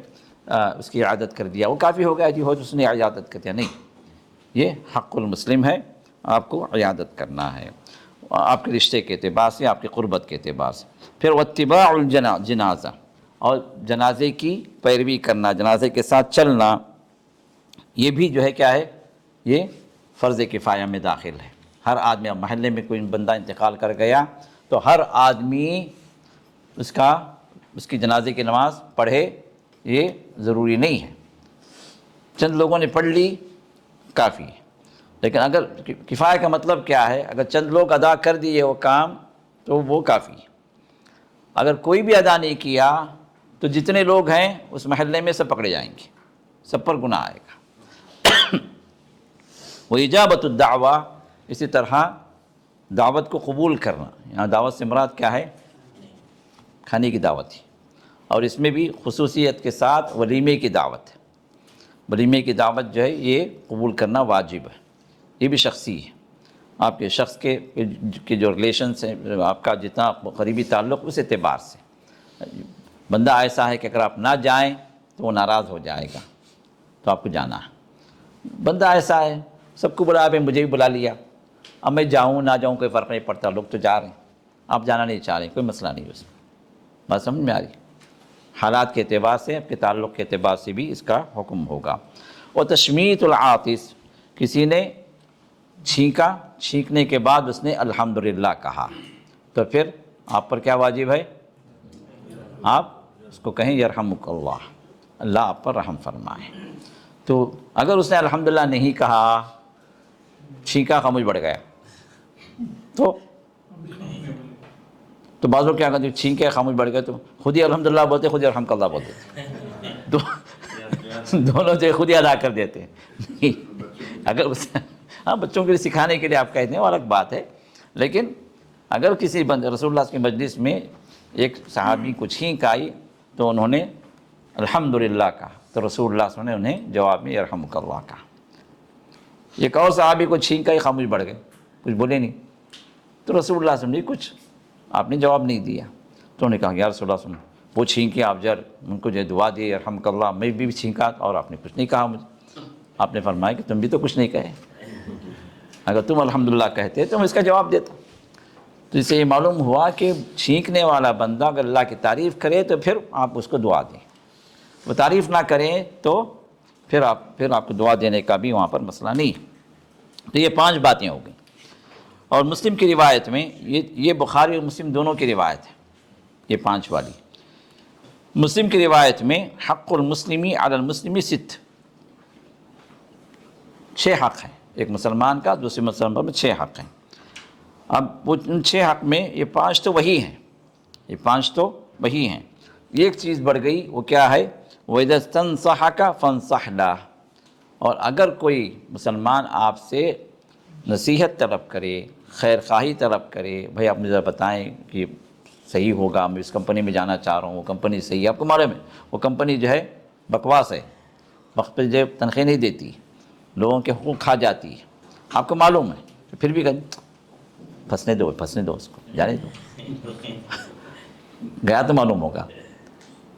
اس کی عیادت کر دیا، وہ کافی ہو گیا جی، ہو تو اس نے عیادت کر دیا، نہیں، یہ حق المسلم ہے، آپ کو عیادت کرنا ہے آپ کے رشتے کے اعتبار سے، آپ کی قربت کے اعتبار سے۔ پھر واتباع الجنازہ، اور جنازے کی پیروی کرنا، جنازے کے ساتھ چلنا، یہ بھی جو ہے کیا ہے، یہ فرض کفایہ میں داخل ہے۔ ہر آدمی، اب محلے میں کوئی بندہ انتقال کر گیا تو ہر آدمی اس کی جنازے کی نماز پڑھے، یہ ضروری نہیں ہے، چند لوگوں نے پڑھ لی کافی ہے۔ لیکن اگر کفایہ کا مطلب کیا ہے، اگر چند لوگ ادا کر دیے وہ کام تو وہ کافی ہے۔ اگر کوئی بھی ادا نہیں کیا تو جتنے لوگ ہیں اس محلے میں سب پکڑے جائیں گے، سب پر گناہ آئے گا۔ وَإِجَابَةُ الدَّعْوَةِ، اسی طرح دعوت کو قبول کرنا، یہاں دعوت سے مراد کیا ہے، کھانے کی دعوت ہے، اور اس میں بھی خصوصیت کے ساتھ ولیمے کی دعوت ہے۔ ولیمے کی دعوت جو ہے یہ قبول کرنا واجب ہے، یہ بھی شخصی ہے، آپ کے شخص کے جو ریلیشنس ہیں، آپ کا جتنا قریبی تعلق، اس اعتبار سے۔ بندہ ایسا ہے کہ اگر آپ نہ جائیں تو وہ ناراض ہو جائے گا، تو آپ کو جانا ہے۔ بندہ ایسا ہے سب کو بلا پہ مجھے بھی بلا لیا، اب میں جاؤں نہ جاؤں کوئی فرق نہیں پڑتا، لوگ تو جا رہے ہیں، آپ جانا نہیں چاہ رہے، کوئی مسئلہ نہیں اس میں۔ بات سمجھ میں آ رہی؟ حالات کے اعتبار سے، آپ کے تعلق کے اعتبار سے بھی اس کا حکم ہوگا۔ وتشمیت العاطس، کسی نے چھینکا، چھینکنے کے بعد اس نے الحمدللہ کہا، تو پھر آپ پر کیا واجب ہے، آپ اس کو کہیں یرحمک اللہ، اللہ آپ پر رحم فرمائے۔ تو اگر اس نے الحمدللہ نہیں کہا، چھینکا، خاموش بڑھ گیا، تو بعض لوگ کیا کرتے ہیں، چھینکے خاموش بڑھ گئے تو خود ہی الحمدللہ بولتے، خود ہی یرحمک اللہ بولتے، دونوں سے خود ہی ادا کر دیتے ہیں۔ اگر ہاں، بچوں کے لیے سکھانے کے لیے آپ کہتے ہیں وہ الگ بات ہے، لیکن اگر کسی رسول اللہ کی مجلس میں ایک صحابی کو چھینک آئی تو انہوں نے الحمدللہ کہا، تو رسول اللہ صلی اللہ علیہ وسلم نے انہیں جواب میں یرحمک اللہ کہا۔ ایک اور صحابی کو چھینک آئی، خاموش بڑھ گئے، کچھ بولے نہیں، تو رسول اللہ صلی اللہ علیہ وسلم نے کچھ آپ نے جواب نہیں دیا، تو انہوں نے کہا یا رسول اللہ صلی اللہ علیہ وسلم، وہ چھینکے آپ ان کو جو دعا دی یرحمک اللہ، میں بھی چھینکا اور آپ نے کچھ نہیں کہا مجھے۔ آپ نے فرمایا کہ تم بھی تو کچھ نہیں کہے، اگر تم الحمدللہ کہتے تو میں اس کا جواب دیتا۔ تو اس سے یہ معلوم ہوا کہ چھینکنے والا بندہ اگر اللہ کی تعریف کرے تو پھر آپ اس کو دعا دیں، وہ تعریف نہ کریں تو پھر آپ کو دعا دینے کا بھی وہاں پر مسئلہ نہیں۔ تو یہ 5 باتیں ہو گئیں۔ اور مسلم کی روایت میں یہ بخاری اور مسلم دونوں کی روایت ہے، یہ 5 والی۔ مسلم کی روایت میں حق المسلمی علی المسلمی 6 حق ہیں، ایک مسلمان کا دوسرے مسلمان پر 6 حق ہیں۔ اب وہ ان 6 حق میں یہ 5 تو وہی ہیں، یہ 5 تو وہی ہیں، ایک چیز بڑھ گئی، وہ کیا ہے، وَإِذَا اسْتَنصَحَكَ فَانصَحْ لَهُ، اور اگر کوئی مسلمان آپ سے نصیحت طلب کرے، خیر خواہی طلب کرے، بھائی آپ مجھے ذرا بتائیں کہ صحیح ہوگا، میں اس کمپنی میں جانا چاہ رہا ہوں، وہ کمپنی صحیح ہے، آپ کو معلوم ہے وہ کمپنی جو ہے بکواس ہے، وقت پہ جو تنخواہ نہیں دیتی، لوگوں کے حقوق کھا جاتی ہے، آپ کو معلوم ہے، تو پھر بھی کہیں پھنسنے دو اس کو، جانے دو، گیا تو معلوم ہوگا،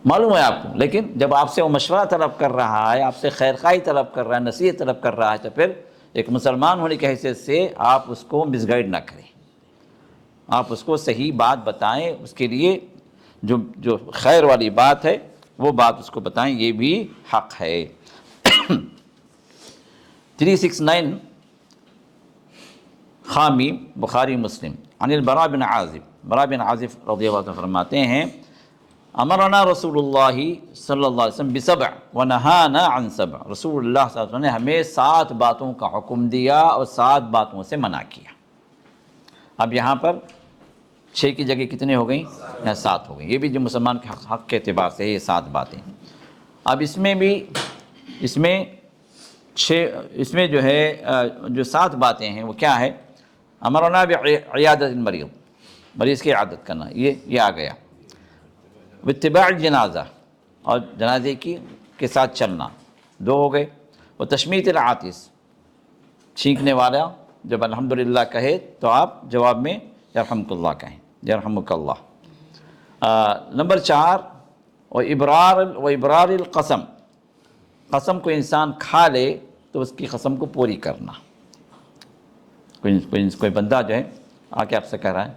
معلوم ہے آپ کو، لیکن جب آپ سے وہ مشورہ طلب کر رہا ہے، آپ سے خیر خواہی طلب کر رہا ہے، نصیحت طلب کر رہا ہے، تو پھر ایک مسلمان ہونے کی حیثیت سے آپ اس کو مس گائیڈ نہ کریں، آپ اس کو صحیح بات بتائیں، اس کے لیے جو خیر والی بات ہے وہ بات اس کو بتائیں، یہ بھی حق ہے۔ 369 خامی بخاری مسلم، عن البراء بن عازب، براء بن عازب رضی اللہ عنہ فرماتے ہیں، امرنا رسول اللہ صلی اللہ علیہ وسلم بسبع ونہانا عن سبع، رسول اللہ صلی اللہ علیہ وسلم نے ہمیں 7 باتوں کا حکم دیا اور 7 باتوں سے منع کیا۔ اب یہاں پر 6 کی جگہ کتنے ہو گئیں؟ یہاں 7 ہو گئیں، یہ بھی جو مسلمان کے حق کے اعتبار سے یہ 7 باتیں۔ اب اس میں جو ہے جو 7 باتیں ہیں وہ کیا ہے، امرنا بعیادت المریض، مریض کی عیادت کرنا، یہ آ گیا، واتباع الجنازہ، اور جنازے کے ساتھ چلنا، 2 ہو گئے، وہ تشمیت العاطس، چھینکنے والا جب الحمدللہ کہے تو آپ جواب میں یرحمک اللہ کہیں، یرحمک اللہ۔ نمبر 4 ابرار القسم، قسم کو انسان کھا لے تو اس کی قسم کو پوری کرنا۔ کوئی بندہ جو ہے آ کے آپ سے کہہ رہا ہے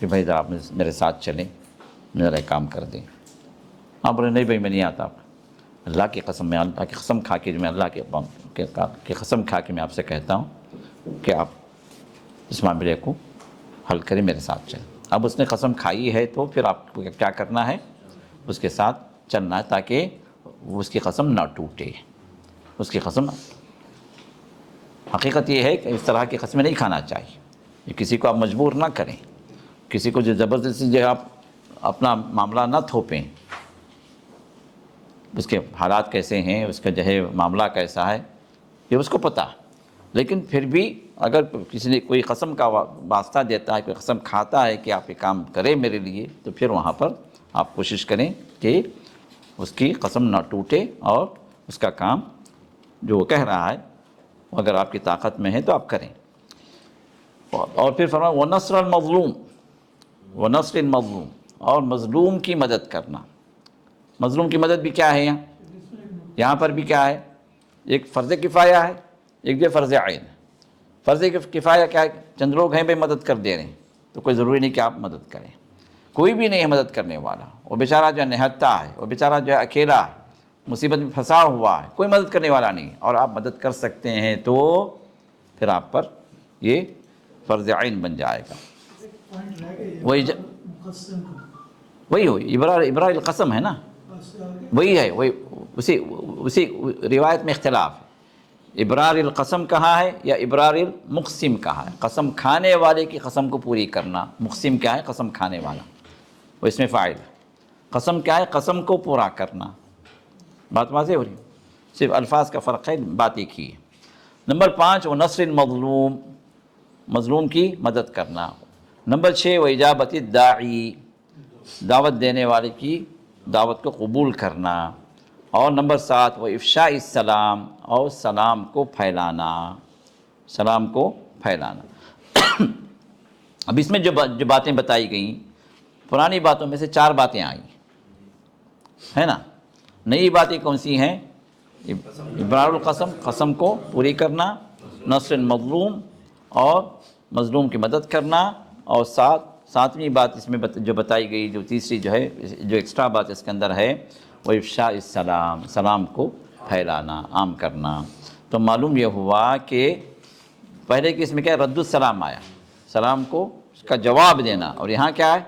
کہ بھائی ذرا آپ میرے ساتھ چلیں، میرا ایک کام کر دیں، آپ بولے نہیں بھائی میں نہیں آتا، اللہ کی قسم، میں اللہ کی قسم کھا کے، میں اللہ کی قسم کھا کے میں آپ سے کہتا ہوں کہ آپ اس معاملے کو حل کریں، میرے ساتھ چلیں۔ اب اس نے قسم کھائی ہے تو پھر آپ کو کیا کرنا ہے؟ اس کے ساتھ چلنا ہے تاکہ اس کی قسم نہ ٹوٹے، اس کی قسم۔ حقیقت یہ ہے کہ اس طرح کی قسمیں نہیں کھانا چاہیے، یہ کسی کو آپ مجبور نہ کریں، کسی کو جو زبردستی جو ہے آپ اپنا معاملہ نہ تھوپیں، اس کے حالات کیسے ہیں، اس کا جو ہے معاملہ کیسا ہے یہ اس کو پتہ، لیکن پھر بھی اگر کسی نے کوئی قسم کا واسطہ دیتا ہے، کوئی قسم کھاتا ہے کہ آپ یہ کام کریں میرے لیے، تو پھر وہاں پر آپ کوشش کریں کہ اس کی قسم نہ ٹوٹے اور اس کا کام جو وہ کہہ رہا ہے اگر آپ کی طاقت میں ہے تو آپ کریں۔ اور پھر فرمایا وَنَصْرَ الْمَظْلُومِ، وَنَصْرِ الْمَظْلُومِ، اور مظلوم کی مدد کرنا۔ مظلوم کی مدد بھی کیا ہے یہاں پر بھی کیا ہے؟ ایک فرض کفایہ ہے، ایک جو فرض عین۔ فرض کفایہ کیا ہے؟ چند لوگ ہیں بھائی مدد کر دے رہے ہیں، تو کوئی ضروری نہیں کہ آپ مدد کریں، کوئی بھی نہیں ہے مدد کرنے والا، وہ بیچارہ جو ہے نہتا ہے، وہ بیچارہ جو ہے اکیلا ہے، مصیبت میں پھنسا ہوا ہے، کوئی مدد کرنے والا نہیں، اور آپ مدد کر سکتے ہیں تو پھر آپ پر یہ فرض عین بن جائے گا۔ وہی ہوئی ابرار القسم ہے نا، وہی ہے، وہی اسی روایت میں اختلاف ہے، ابرار القسم کہا ہے یا ابرار المقسم کہا ہے؟ قسم کھانے والے کی قسم کو پوری کرنا، مقسم کیا ہے؟ قسم کھانے والا، وہ اس میں فاعل ہے۔ قسم کیا ہے؟ قسم کو پورا کرنا۔ بات واضح ہو رہی ہے؟ صرف الفاظ کا فرق ہے، بات ایک ہی ہے۔ نمبر 5 وَنَصْرِ الْمَظْلُومِ، مظلوم کی مدد کرنا۔ نمبر 6 وَإِجَابَةِ الدَّاعِي، دعوت دینے والے کی دعوت کو قبول کرنا۔ اور نمبر 7 وَإِفْشَاءِ السَّلَامِ، اور سلام کو پھیلانا، سلام کو پھیلانا۔ اب اس میں جو باتیں بتائی گئیں، پرانی باتوں میں سے 4 باتیں آئیں، ہے نا؟ نئی باتیں کون سی ہیں؟ ابرار القسم، قسم کو پوری کرنا، نصر المظلوم، اور مظلوم کی مدد کرنا، اور ساتویں بات اس میں جو بتائی گئی، جو تیسری جو ہے، جو ایکسٹرا بات اس کے اندر ہے، وہ افشاء السلام، سلام کو پھیلانا، عام کرنا۔ تو معلوم یہ ہوا کہ پہلے کہ اس میں کیا رد السلام آیا، سلام کو اس کا جواب دینا، اور یہاں کیا ہے؟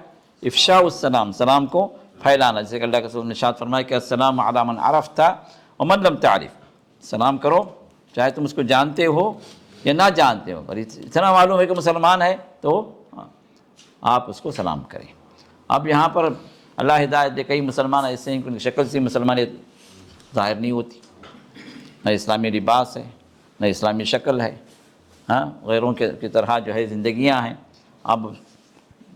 افشاء السلام، سلام کو پھیلانا، جیسے کہ اللہ کے رسول نے ارشاد فرمایا کہ السلام علی من عرفت ومن لم تعرف، سلام کرو چاہے تم اس کو جانتے ہو یا نہ جانتے ہو، اور اتنا معلوم ہے کہ مسلمان ہے تو آپ اس کو سلام کریں۔ اب یہاں پر اللہ ہدایت دے، کئی مسلمان ایسے ہیں کہ ان کی شکل سے مسلمانیت ظاہر نہیں ہوتی، نہ اسلامی لباس ہے، نہ اسلامی شکل ہے، ہاں، غیروں کی طرح جو ہے زندگیاں ہیں، اب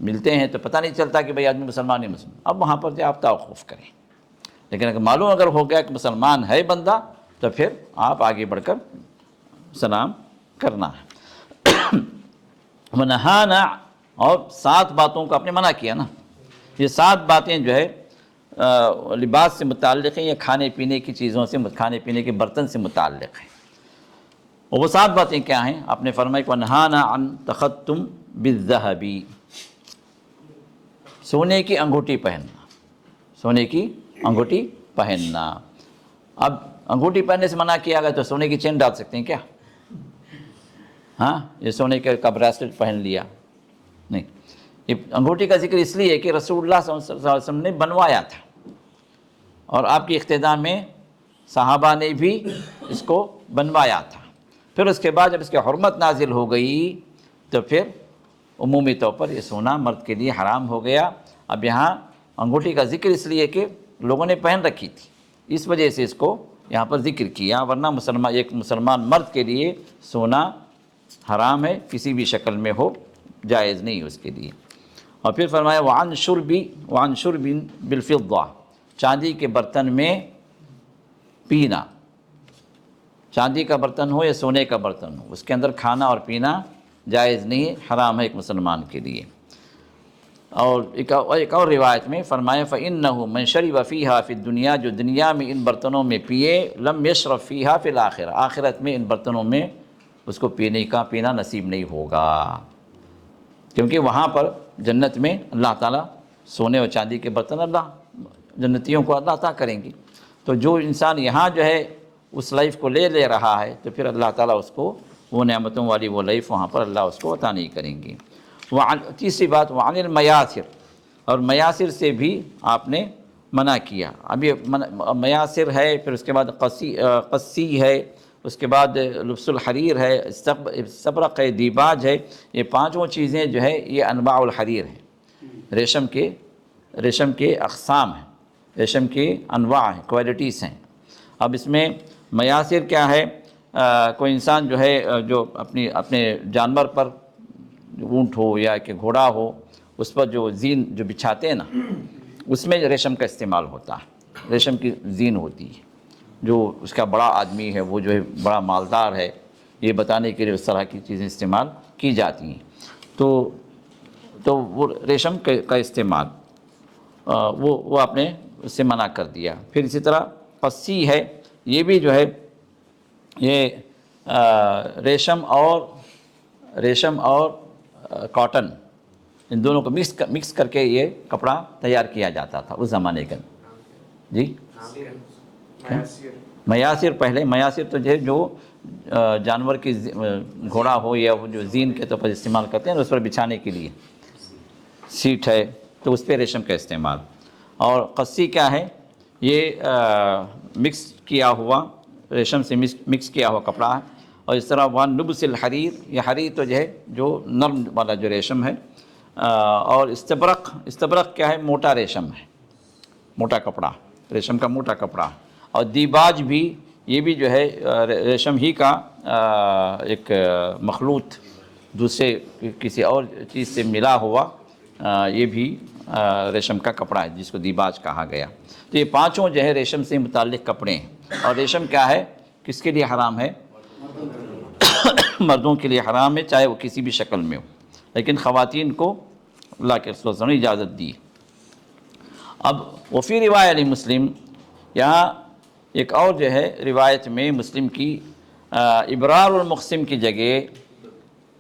ملتے ہیں تو پتہ نہیں چلتا کہ بھئی آدمی مسلمان نہیں مسلمان۔ اب وہاں پر جو آپ توقف کریں، لیکن اگر معلوم اگر ہو گیا کہ مسلمان ہے بندہ، تو پھر آپ آگے بڑھ کر سلام کرنا ہے۔ ونہانا، اور 7 باتوں کو آپ نے منع کیا نا، یہ 7 باتیں جو ہے لباس سے متعلق ہیں یا کھانے پینے کی چیزوں سے، کھانے پینے کے برتن سے متعلق ہیں۔ اور وہ 7 باتیں کیا ہیں؟ آپ نے فرمایا کہ ونہانا عن تختم بالذہب، سونے کی انگوٹھی پہننا، سونے کی انگوٹھی پہننا۔ اب انگوٹھی پہننے سے منع کیا گیا تو سونے کی چین ڈال سکتے ہیں کیا؟ ہاں، یہ سونے کا بریسلٹ پہن لیا نہیں۔ یہ انگوٹھی کا ذکر اس لیے کہ رسول اللہ صلی اللہ علیہ وسلم نے بنوایا تھا، اور آپ کی اقتداء میں صحابہ نے بھی اس کو بنوایا تھا۔ پھر اس کے بعد جب اس کی حرمت نازل ہو گئی تو پھر عمومی طور پر یہ سونا مرد کے لیے حرام ہو گیا۔ اب یہاں انگوٹھی کا ذکر اس لیے کہ لوگوں نے پہن رکھی تھی، اس وجہ سے اس کو یہاں پر ذکر کیا، ورنہ ایک مسلمان مرد کے لیے سونا حرام ہے، کسی بھی شکل میں ہو، جائز نہیں اس کے لیے۔ اور پھر فرمایا وعن شرب بالفضہ، چاندی کے برتن میں پینا، چاندی کا برتن ہو یا سونے کا برتن ہو، اس کے اندر کھانا اور پینا جائز نہیں، حرام ہے ایک مسلمان کے لیے۔ اور ایک اور روایت میں فرمایا فَإِنَّهُ مَنْ شَرِبَ فِيهَا فِي الدُّنْيَا، جو دنیا میں ان برتنوں میں پیے، لم يشرب فيها فی الآخرہ، آخرت میں ان برتنوں میں اس کو پینا نصیب نہیں ہوگا، کیونکہ وہاں پر جنت میں اللہ تعالیٰ سونے اور چاندی کے برتن اللہ جنتیوں کو اللہ عطا کریں گے۔ تو جو انسان یہاں جو ہے اس لائف کو لے رہا ہے، تو پھر اللہ تعالیٰ اس کو وہ نعمتوں والی وہ لائف وہاں پر اللہ اس کو عطا نہیں کریں گے۔ تیسری بات وعن المیاسر، اور میاسر سے بھی آپ نے منع کیا۔ اب یہ میاسر ہے، پھر اس کے بعد قصی ہے، اس کے بعد لبس الحریر ہے، استبرق ہے، دیباج ہے، یہ پانچوں چیزیں جو ہے یہ انواع الحریر ہیں، ریشم کے اقسام ہیں، ریشم کے انواع ہیں، کوالٹیز ہیں۔ اب اس میں میاسر کیا ہے؟ کوئی انسان جو ہے جو اپنے جانور پر، اونٹ ہو یا کہ گھوڑا ہو، اس پر جو زین جو بچھاتے ہیں نا، اس میں ریشم کا استعمال ہوتا ہے، ریشم کی زین ہوتی ہے۔ جو اس کا بڑا آدمی ہے، وہ جو ہے بڑا مالدار ہے، یہ بتانے کے لیے اس طرح کی چیزیں استعمال کی جاتی ہیں۔ تو وہ ریشم کا استعمال وہ آپ نے اس سے منع کر دیا۔ پھر اسی طرح قصی ہے، یہ بھی جو ہے یہ ریشم اور کاٹن، ان دونوں کو مکس کر کے یہ کپڑا تیار کیا جاتا تھا اس زمانے کا۔ جی میاسر پہلے، میاسر تو جو جانور کی گھوڑا ہو یا جو زین کے طور پر استعمال کرتے ہیں اس پر بچھانے کے لیے سیٹ ہے، تو اس پہ ریشم کا استعمال۔ اور قصی کیا ہے؟ یہ مکس کیا ہوا، ریشم سے مکس کیا ہوا کپڑا ہے۔ اور اس طرح وان لبس الحریر، یہ حریر تو جو ہے جو نرم والا جو ریشم ہے۔ اور استبرق کیا ہے؟ موٹا ریشم ہے، موٹا کپڑا، ریشم کا موٹا کپڑا۔ اور دیباج بھی، یہ بھی جو ہے ریشم ہی کا ایک مخلوط دوسرے کسی اور چیز سے ملا ہوا، یہ بھی ریشم کا کپڑا ہے جس کو دیباج کہا گیا۔ تو یہ پانچوں جو ہے ریشم سے متعلق کپڑے ہیں۔ اور ریشم کیا ہے؟ کس کے لیے حرام ہے؟ مردوں کے لیے حرام ہے، چاہے وہ کسی بھی شکل میں ہو، لیکن خواتین کو اللہ کے رسول صلی اللہ علیہ وسلم نے اجازت دی۔ اب وفی روایت علی مسلم، یہاں ایک اور جو ہے روایت میں مسلم کی ابرار المقسم کی جگہ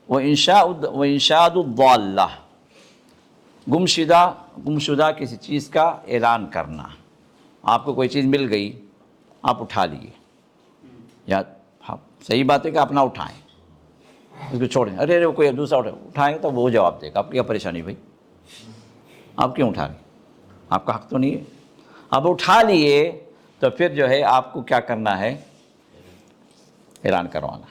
وانشاد الضالہ، گمشدہ کسی چیز کا اعلان کرنا۔ آپ کو کوئی چیز مل گئی، آپ اٹھا لیے، یا صحیح بات ہے کہ آپ نہ اٹھائیں، اس کو چھوڑیں، ارے کوئی دوسرا اٹھائیں گے تو وہ جواب دے گا، آپ کی کیا پریشانی بھائی، آپ کیوں اٹھا رہے ہیں؟ آپ کا حق تو نہیں ہے۔ اب اٹھا لیے تو پھر جو ہے آپ کو کیا کرنا ہے؟ اعلان کروانا،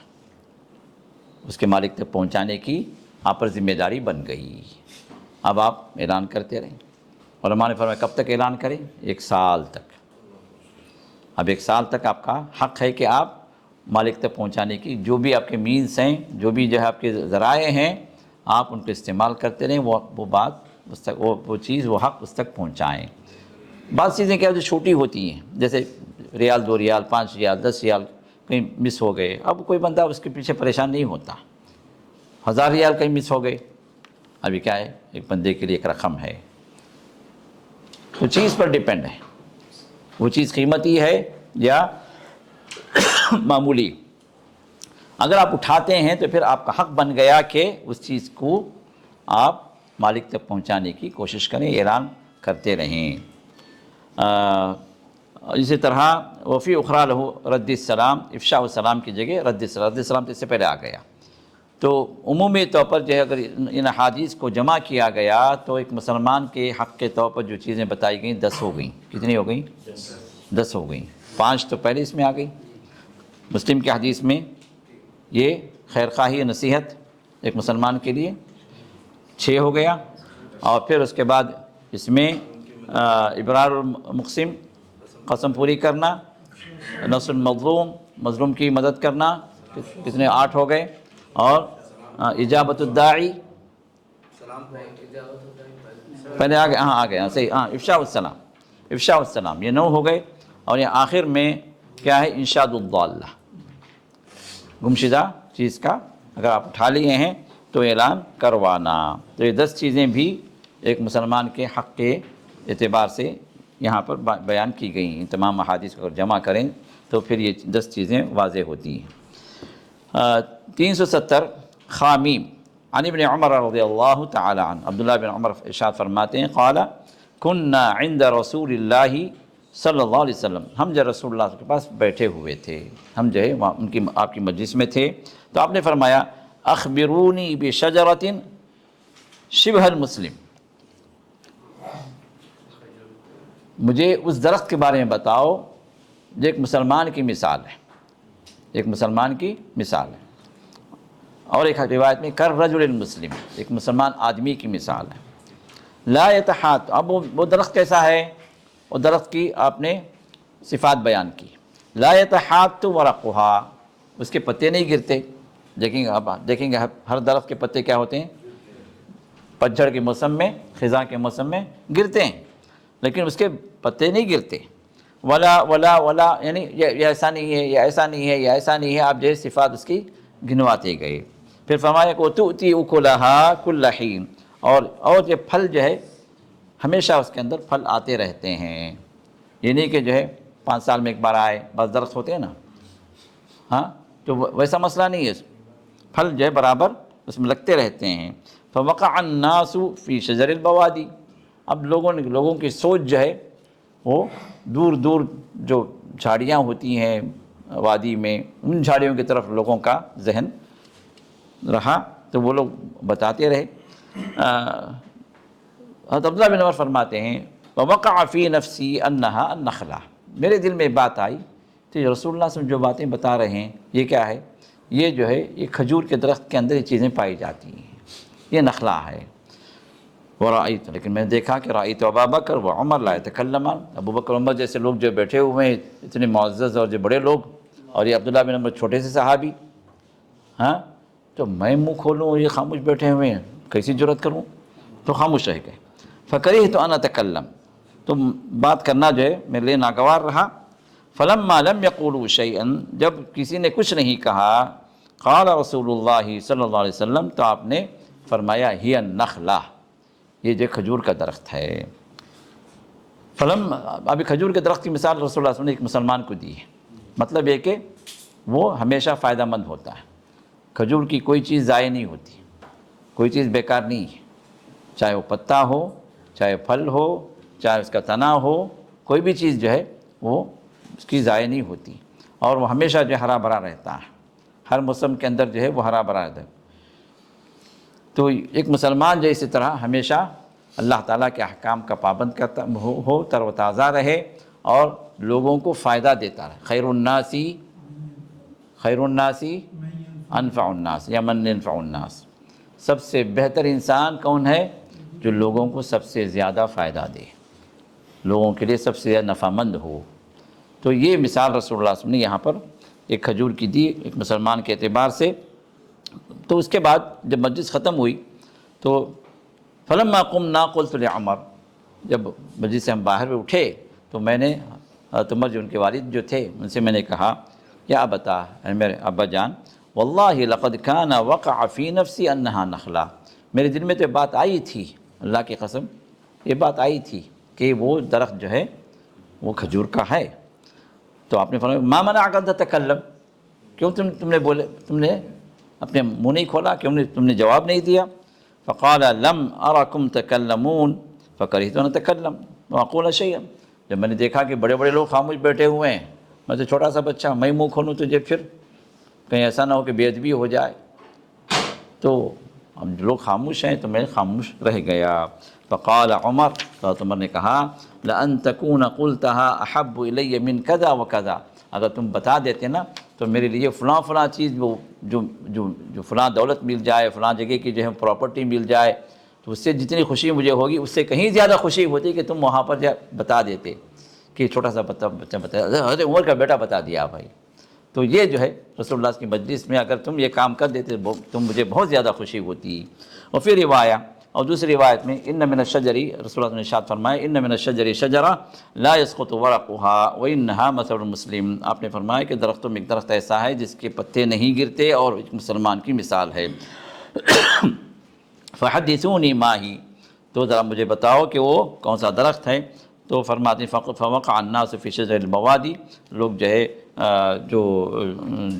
اس کے مالک تک پہنچانے کی آپ پر ذمہ داری بن گئی۔ اب آپ اعلان کرتے رہیں۔ علماء نے فرمایا کب تک اعلان کریں؟ 1 سال تک۔ اب 1 سال تک آپ کا حق ہے کہ آپ مالک تک پہنچانے کی جو بھی آپ کے مینس ہیں، جو بھی جو ہے آپ کے ذرائع ہیں، آپ ان کو استعمال کرتے رہیں، وہ بات اس تک، وہ چیز، وہ حق اس تک پہنچائیں۔ بعض چیزیں کیا جو چھوٹی ہوتی ہیں، جیسے ریال، 2 ریال، 5 ریال، 10 ریال کہیں مس ہو گئے، اب کوئی بندہ اس کے پیچھے پریشان نہیں ہوتا۔ 1000 ریال کہیں مس ہو گئے، ابھی کیا ہے، ایک بندے کے لیے ایک رقم ہے، وہ چیز پر ڈیپینڈ ہے، وہ چیز قیمتی ہے یا معمولی۔ اگر آپ اٹھاتے ہیں تو پھر آپ کا حق بن گیا کہ اس چیز کو آپ مالک تک پہنچانے کی کوشش کریں، اعلان کرتے رہیں۔ اسی طرح وفی اخرى لہ رد السلام، افشاء السلام کی جگہ رد السلام تو اس سے پہلے آ گیا۔ تو عمومی طور پر جو ہے اگر ان احادیث کو جمع کیا گیا تو ایک مسلمان کے حق کے طور پر جو چیزیں بتائی گئیں 10 ہو گئیں۔ کتنی ہو گئیں؟ 10 ہو گئیں۔ 5 تو پہلے اس میں آ گئی۔ مسلم کی حدیث میں یہ خیر خواہی نصیحت ایک مسلمان کے لیے 6 ہو گیا، اور پھر اس کے بعد اس میں ابرار المقسم، قسم پوری کرنا، نصر المظلوم، مظلوم کی مدد کرنا، کتنے 8 ہو گئے، اور اجابت الداعی پہلے آ گئے، آ گئے صحیح، افشاء السلام یہ 9 ہو گئے، اور یہ آخر میں کیا ہے؟ انشاد الضالہ، گمشدہ چیز کا اگر آپ اٹھا لیے ہیں تو اعلان کروانا۔ تو یہ 10 چیزیں بھی ایک مسلمان کے حق کے اعتبار سے یہاں پر بیان کی گئی ہیں۔ تمام احادیث کو جمع کریں تو پھر یہ 10 چیزیں واضح ہوتی ہیں۔ 370 خامیم عن ابن عمر رضی اللہ تعالی عنہ، عبداللہ بن عمر ارشاد فرماتے ہیں قال كنا عند رسول اللہ صلی اللہ علیہ وسلم، ہم جو رسول اللہ کے پاس بیٹھے ہوئے تھے، ہم جو ہے آپ کی مجلس میں تھے، تو آپ نے فرمایا اخبرونی بشجرۃ شبہ المسلم، مجھے اس درخت کے بارے میں بتاؤ جو ایک مسلمان کی مثال ہے، ایک مسلمان کی مثال ہے۔ اور ایک روایت میں کر رجل المسلم، ایک مسلمان آدمی کی مثال ہے۔ لا یتحات، اب وہ درخت کیسا ہے؟ وہ درخت کی آپ نے صفات بیان کی۔ لا یتحات ورقها، اس کے پتے نہیں گرتے۔ دیکھیں گے ہر درخت کے پتے کیا ہوتے ہیں؟ پتجھڑ کے موسم میں، خزاں کے موسم میں گرتے ہیں، لیکن اس کے پتے نہیں گرتے۔ ولا یعنی یہ ایسا نہیں ہے، یہ ایسا نہیں ہے، یہ ایسا نہیں ہے، آپ جو ہے صفات اس کی گنواتے گئے۔ پھر فرمایا کہ تؤتی اکلھا کل حین، اور یہ پھل جو ہے ہمیشہ اس کے اندر پھل آتے رہتے ہیں، یہ نہیں کہ جو ہے 5 سال میں ایک بار آئے، بعض درخت ہوتے ہیں نا، ہاں تو ویسا مسئلہ نہیں ہے، پھل جو ہے برابر اس میں لگتے رہتے ہیں۔ فوقع الناس فی شجر البوادی، اب لوگوں کی سوچ جو ہے وہ دور دور جو جھاڑیاں ہوتی ہیں وادی میں، ان جھاڑیوں کی طرف لوگوں کا ذہن رہا، تو وہ لوگ بتاتے رہے۔ حضرت عبداللہ بن عمر فرماتے ہیں ووقع فی نفسی انہا النخلہ، میرے دل میں بات آئی کہ رسول اللہ صلی اللہ علیہ وسلم جو باتیں بتا رہے ہیں یہ کیا ہے؟ یہ جو ہے یہ کھجور کے درخت کے اندر یہ چیزیں پائی جاتی ہیں، یہ نخلہ ہے۔ ورأیت، لیکن میں نے دیکھا کہ رأیت ابا بکر و عمر لا یتکلمان، ابو بکر عمر جیسے لوگ جو بیٹھے ہوئے ہیں اتنے معزز اور جو بڑے لوگ، اور یہ عبداللہ بن عمر چھوٹے سے صحابی، ہاں تو میں منہ کھولوں اور یہ خاموش بیٹھے ہوئے ہیں، کیسی جرأت کروں؟ تو خاموش رہ گئے۔ فکرہت ان اتکلم، تو بات کرنا جو ہے میرے لیے ناگوار رہا۔ فلما لم یقولوا شیئا، جب کسی نے کچھ نہیں کہا، قال رسول اللہ صلی اللہ علیہ وسلم، تو آپ نے فرمایا ہی النخلہ، یہ جو کھجور کا درخت ہے۔ ابھی کھجور کے درخت کی مثال رسول اللہ صلی اللہ علیہ وسلم نے ایک مسلمان کو دی ہے، مطلب یہ کہ وہ ہمیشہ فائدہ مند ہوتا ہے، کھجور کی کوئی چیز ضائع نہیں ہوتی، کوئی چیز بیکار نہیں ہے، چاہے وہ پتا ہو، چاہے پھل ہو، چاہے اس کا تنا ہو، کوئی بھی چیز جو ہے وہ اس کی ضائع نہیں ہوتی، اور وہ ہمیشہ جو ہے ہرا بھرا رہتا ہے، ہر موسم کے اندر جو ہے وہ ہرا بھرا رہتا ہے۔ تو ایک مسلمان جو اسی طرح ہمیشہ اللہ تعالیٰ کے احکام کا پابند کرتا ہو، تر و تازہ رہے اور لوگوں کو فائدہ دیتا رہے۔ خیر الناس انفع الناس یا من ينفع الناس، سب سے بہتر انسان کون ہے؟ جو لوگوں کو سب سے زیادہ فائدہ دے، لوگوں کے لیے سب سے زیادہ نفع مند ہو۔ تو یہ مثال رسول اللہ صلی اللہ علیہ وسلم نے یہاں پر ایک کھجور کی دی ایک مسلمان کے اعتبار سے۔ تو اس کے بعد جب مجلس ختم ہوئی تو فلما قمنا قلت لعمر، جب مجلس سے ہم باہر اٹھے تو میں نے حضرت عمر جو ان کے والد جو تھے ان سے میں نے کہا یا ابتا، میرے ابا جان، واللہ لقد کان وقع فی نفسی انہا نخلہ، میرے دل میں تو بات آئی تھی، اللہ کی قسم یہ بات آئی تھی کہ وہ درخت جو ہے وہ کھجور کا ہے۔ تو آپ نے فرمایا ما منعک ان تتکلم، کیوں تم نے بولے، تم نے اپنے منہ نہیں کھولا، کیوں تم نے جواب نہیں دیا؟ فقال لم ارکم تکلمون فکرہت ان اتکلم واقول شیئا، جب میں نے دیکھا کہ بڑے بڑے لوگ خاموش بیٹھے ہوئے ہیں، میں تو چھوٹا سا بچہ، میں منہ کھولوں تجھے، پھر کہیں ایسا نہ ہو کہ بے ادبی ہو جائے، تو اب لوگ خاموش ہیں تو میں خاموش رہ گیا۔ فقال عمر، حضرت عمر نے کہا لأن تكون قلتها احب الی من کذا وکذا، اگر تم بتا دیتے نا تو میرے لیے فلاں فلاں چیز جو فلاں دولت مل جائے، فلاں جگہ کی جو ہے پراپرٹی مل جائے، تو اس سے جتنی خوشی مجھے ہوگی اس سے کہیں زیادہ خوشی ہوتی کہ تم وہاں پر بتا دیتے کہ چھوٹا سا بچہ بتا، حضرت عمر کا بیٹا بتا دیا بھائی۔ تو یہ جو ہے رسول اللہ کی مجلس میں اگر تم یہ کام کر دیتے تو مجھے بہت زیادہ خوشی ہوتی۔ اور پھر اور دوسری روایت میں ان من الشجر، رسول اللہ نے ارشاد فرمایا ان من الشجر شجرہ لا يسقط ورقها وانها مثل المسلم، آپ نے فرمایا کہ درختوں میں ایک درخت ایسا ہے جس کے پتے نہیں گرتے اور ایک مسلمان کی مثال ہے۔ فحدثونی ما ہی، تو ذرا مجھے بتاؤ کہ وہ کون سا درخت ہے؟ تو فرماتے ہیں فوقع الناس فی شجر البوادی، لوگ جو ہے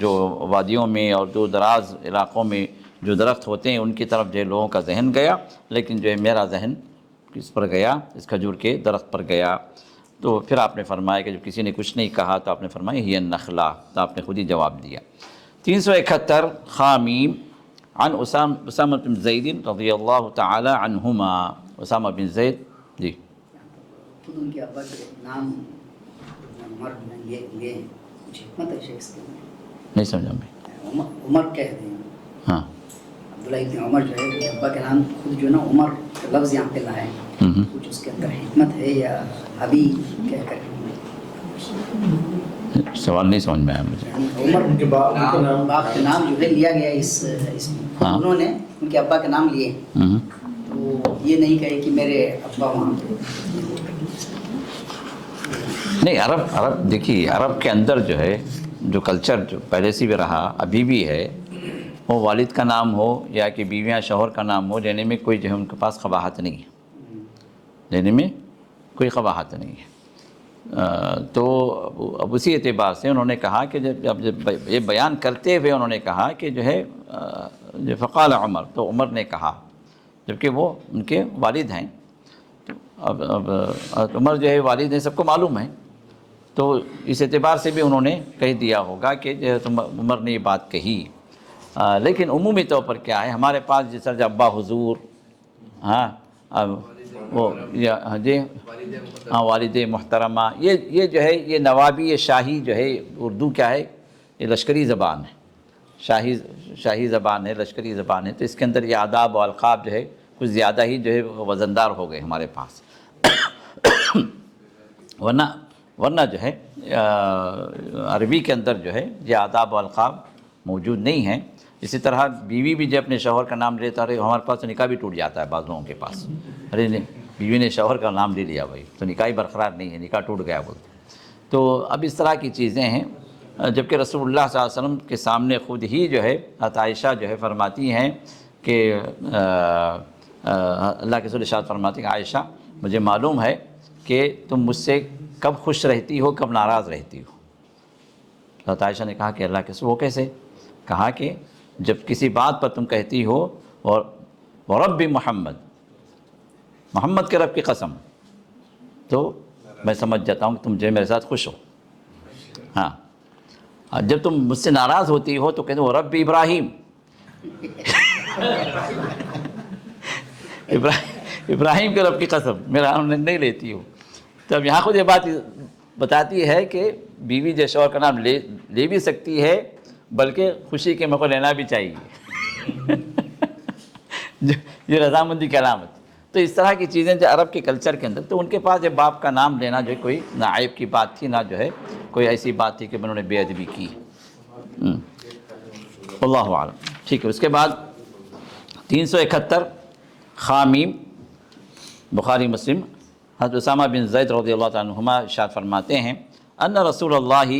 جو وادیوں میں اور دور دراز علاقوں میں جو درخت ہوتے ہیں ان کی طرف جو ہے لوگوں کا ذہن گیا، لیکن جو ہے میرا ذہن کس پر گیا؟ اس کھجور کے درخت پر گیا۔ تو پھر آپ نے فرمایا کہ جب کسی نے کچھ نہیں کہا تو آپ نے فرمایا ہی النخلہ، تو آپ نے خود ہی جواب دیا۔ 371 خامیم عن اسامہ بن زید رضی اللہ تعالی عنہما، اسامہ بن زید جی خود ان کے ابا کے نام عمر یہ کچھ حکمت ہے شیخ کے نہیں سمجھا میں؟ عمر کہتے ہیں، ہاں عبداللہ ابن عمر جو ہے ان کے ابا کے نام خود جو نا عمر کا لفظ یہاں پہ لائے، کچھ اس کے اندر حکمت ہے یا ابھی کہہ کر؟ سوال نہیں سمجھ میں آیا مجھے۔ عمر کے باپ کا نام جو ہے لیا گیا اس میں، انہوں نے ان کے ابا کا نام لیے، تو یہ نہیں کہے کہ میرے ابا وہاں پہ نہیں، عرب دیکھیے، عرب کے اندر جو ہے جو کلچر جو پہلے سے بھی رہا ابھی بھی ہے، وہ والد کا نام ہو یا کہ بیویاں شوہر کا نام ہو، لینے میں کوئی جو ہے ان کے پاس قباحت نہیں ہے، لینے میں کوئی قباحت نہیں ہے۔ تو اب اسی اعتبار سے انہوں نے کہا کہ جب یہ بیان کرتے ہوئے انہوں نے کہا کہ جو ہے جو فقال عمر، تو عمر نے کہا، جبکہ وہ ان کے والد ہیں، اب عمر جو ہے والد ہیں، سب کو معلوم ہے، تو اس اعتبار سے بھی انہوں نے کہہ دیا ہوگا کہ عمر نے یہ بات کہی۔ لیکن عمومی طور پر کیا ہے، ہمارے پاس جس طرح ابا حضور، ہاں وہ جی ہاں والد محترمہ، یہ جو ہے یہ نوابی شاہی جو ہے، اردو کیا ہے، یہ لشکری زبان ہے، شاہی زبان ہے، لشکری زبان ہے، تو اس کے اندر یہ آداب و القاب جو ہے کچھ زیادہ ہی جو ہے وزندار ہو گئے ہمارے پاس۔ ورنہ جو ہے عربی کے اندر جو ہے یہ آداب و القاب موجود نہیں ہیں۔ اسی طرح بیوی بھی جب اپنے شوہر کا نام لیتا رہے، ہمارے پاس تو نکاح بھی ٹوٹ جاتا ہے بعض لوگوں کے پاس، ارے نہیں بیوی نے شوہر کا نام لے لیا بھائی تو نکاح ہی برقرار نہیں ہے، نکاح ٹوٹ گیا بولتے۔ تو اب اس طرح کی چیزیں ہیں، جبکہ رسول اللہ صلی اللہ علیہ وسلم کے سامنے خود ہی جو ہے عائشہ جو ہے فرماتی ہیں کہ اللہ کے رسول ارشاد فرماتے ہیں کہ عائشہ مجھے معلوم ہے کہ تم مجھ سے کب خوش رہتی ہو کب ناراض رہتی ہو۔ حضرت عائشہ نے کہا کہ اللہ کے رسول وہ کیسے؟ کہا کہ جب کسی بات پر تم کہتی ہو اور رب محمد کے رب کی قسم، تو میں سمجھ جاتا ہوں کہ تم جو ہے میرے ساتھ خوش ہو۔ ہاں جب تم مجھ سے ناراض ہوتی ہو تو کہتے ہو رب ابراہیم ابراہیم کے رب کی قسم میرا نام نہیں لیتی ہو۔ تب یہاں خود یہ بات بتاتی ہے کہ بیوی جو شوہر کا نام لے بھی سکتی ہے، بلکہ خوشی کے موقع لینا بھی چاہیے یہ رضامندی کی علامت۔ تو اس طرح کی چیزیں جو عرب کے کلچر کے اندر، تو ان کے پاس یہ باپ کا نام لینا جو ہے کوئی نہ عیب کی بات تھی، نہ جو ہے کوئی ایسی بات تھی کہ انہوں نے بے ادبی کی۔ اللہ اعلم۔ ٹھیک ہے، اس کے بعد 371 خامیم بخاری مسلم، حضرت اسامہ بن زید رضی اللہ تعالیٰ عنہما ارشاد فرماتے ہیں ان رسول اللہ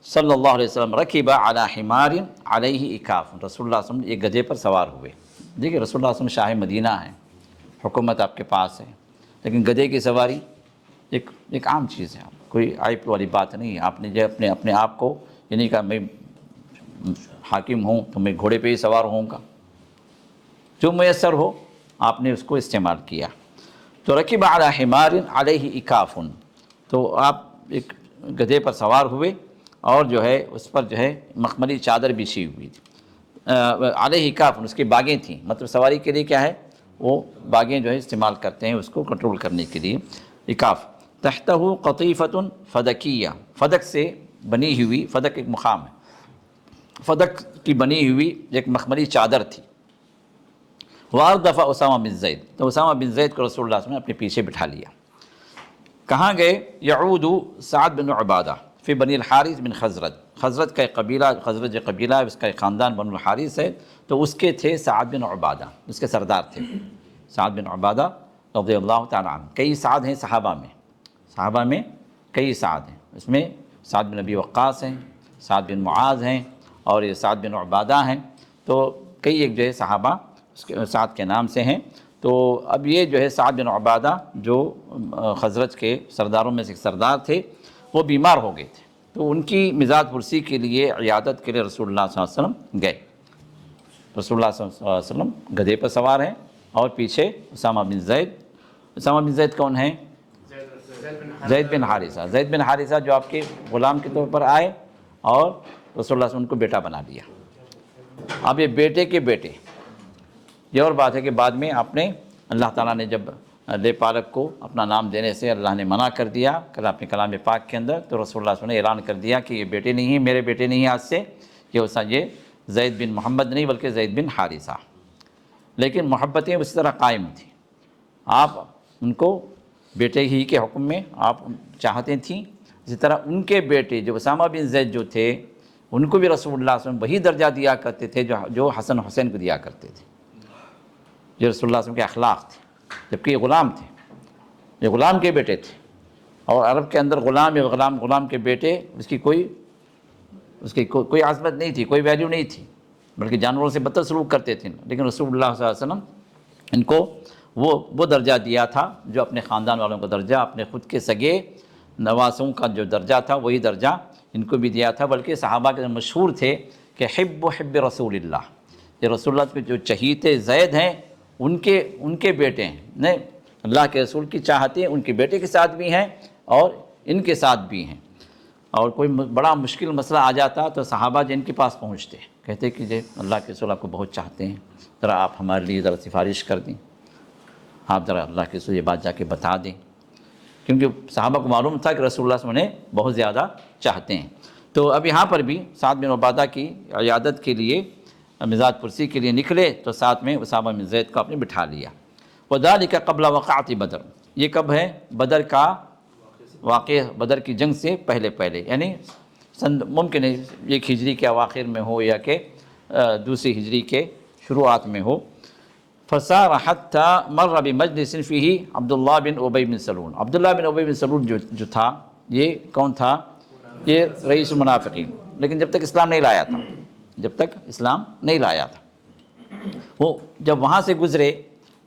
صلی اللہ علیہ وسلم رکب علی حمار علیہ اکاف، رسول اللہ صلی اللہ علیہ وسلم ایک گدھے پر سوار ہوئے۔ دیکھیے رسول اللہ صلی اللہ علیہ وسلم شاہ مدینہ ہیں، حکومت آپ کے پاس ہے، لیکن گدھے کی سواری ایک عام چیز ہے، کوئی عیب والی بات نہیں ہے۔ آپ نے جو اپنے آپ کو یہ نہیں کہا میں حاکم ہوں تو میں گھوڑے پہ ہی سوار ہوں گا، جو میسر ہو آپ نے اس کو استعمال کیا۔ تو رکب علی حمار علیہ اکاف، تو آپ ایک گدھے پر سوار ہوئے اور جو ہے اس پر جو ہے مخملی چادر بچھی ہوئی تھی، علیہ اکاف، اس کی باگیں تھیں، مطلب سواری کے لیے کیا ہے وہ باگیں جو ہے استعمال کرتے ہیں اس کو کنٹرول کرنے کے لیے۔ اکاف تحتہ قطیفۃ فدکیہ، فدک سے بنی ہوئی، فدک ایک مقام ہے، فدک کی بنی ہوئی ایک مخملی چادر تھی۔ واردف اسامہ بن زید، تو اسامہ بن زید کو رسول اللہ صلی اللہ علیہ وسلم نے اپنے پیچھے بٹھا لیا۔ کہاں گئے؟ یعود سعد بن عبادہ فی بنی الحارث بن خزرج، خزرج کا ایک قبیلہ، خزرج قبیلہ ہے، اس کا ایک خاندان بنو الحارث ہے، تو اس کے تھے سعد بن عبادہ، اس کے سردار تھے سعد بن عبادہ رضی اللہ تعالیٰ عنہ۔ کئی سعد ہیں صحابہ میں کئی سعد ہیں، اس میں سعد بن ابی وقاص ہیں، سعد بن معاذ ہیں، اور یہ سعد بن عبادہ ہیں، تو کئی ایک جو ہے صحابہ اس کے سعد کے نام سے ہیں۔ تو اب یہ جو ہے سعد بن عبادہ جو خزرج کے سرداروں میں سے ایک سردار تھے، وہ بیمار ہو گئے تھے، تو ان کی مزاج پرسی کے لیے عیادت کے لیے رسول اللہ صلی اللہ علیہ وسلم گئے۔ رسول اللہ صلی اللہ علیہ وسلم گدھے پر سوار ہیں اور پیچھے اسامہ بن زید۔ اسامہ بن زید کون ہیں؟ زید بن حارثہ۔ زید بن حارثہ جو آپ کے غلام کے طور پر آئے اور رسول اللہ صلی اللہ علیہ وسلم کو بیٹا بنا دیا۔ اب یہ بیٹے کے بیٹے، یہ اور بات ہے کہ بعد میں آپ نے اللہ تعالیٰ نے جب لے پالک کو اپنا نام دینے سے اللہ نے منع کر دیا اپنے کلام پاک کے اندر، تو رسول اللہ صلی اللہ علیہ وسلم نے اعلان کر دیا کہ یہ بیٹے نہیں ہیں، میرے بیٹے نہیں ہیں آج سے، یہ زید بن محمد نہیں بلکہ زید بن حارثہ۔ لیکن محبتیں اسی طرح قائم تھیں، آپ ان کو بیٹے ہی کے حکم میں آپ چاہتے تھیں، اسی طرح ان کے بیٹے جو اسامہ بن زید جو تھے ان کو بھی رسول اللہ صلی اللہ علیہ وسلم وہی درجہ دیا کرتے تھے جو حسن حسین کو دیا کرتے تھے، جو رسول اللہ صلی اللہ علیہ وسلم کے اخلاق تھے، جبکہ یہ غلام تھے، یہ غلام کے بیٹے تھے، اور عرب کے اندر غلام کے بیٹے اس کی کوئی عظمت نہیں تھی، کوئی ویلیو نہیں تھی، بلکہ جانوروں سے بدتر سلوک کرتے تھے۔ لیکن رسول اللہ صلی اللہ علیہ وسلم ان کو وہ درجہ دیا تھا جو اپنے خاندان والوں کا درجہ، اپنے خود کے سگے نواسوں کا جو درجہ تھا وہی درجہ ان کو بھی دیا تھا۔ بلکہ صحابہ کے مشہور تھے کہ حب رسول اللہ، یہ رسول اللہ کے جو چہیتے زید ہیں ان کے بیٹے ہیں، نہیں اللہ کے رسول کی چاہتے ان کے بیٹے کے ساتھ بھی ہیں اور ان کے ساتھ بھی ہیں۔ اور کوئی بڑا مشکل مسئلہ آ جاتا تو صحابہ جن کے پاس پہنچتے کہتے کہ جی اللہ کے رسول آپ کو بہت چاہتے ہیں، ذرا آپ ہمارے لیے ذرا سفارش کر دیں، آپ ذرا اللہ کے رسول یہ بات جا کے بتا دیں، کیونکہ صحابہ کو معلوم تھا کہ رسول اللہ صلی اللہ علیہ وسلم انہیں بہت زیادہ چاہتے ہیں۔ تو اب یہاں پر بھی سعد بن عبادہ کی عیادت کے لیے مزاج پرسی کے لیے نکلے تو ساتھ میں اسامہ بن زید کو آپ نے بٹھا لیا۔ وذالک قبل وقعۃ بدر، یہ کب ہے؟ بدر کا واقعہ، بدر کی جنگ سے پہلے، یعنی ممکن ہے ایک ہجری کے اواخر میں ہو یا کہ دوسری ہجری کے شروعات میں ہو۔ فصار حتى مر بمجلس فيه عبداللہ بن ابی بن سلول، عبداللہ بن ابی بن سلول جو تھا، یہ کون تھا؟ یہ رئیس المنافقین، لیکن جب تک اسلام نہیں لایا تھا، وہ جب وہاں سے گزرے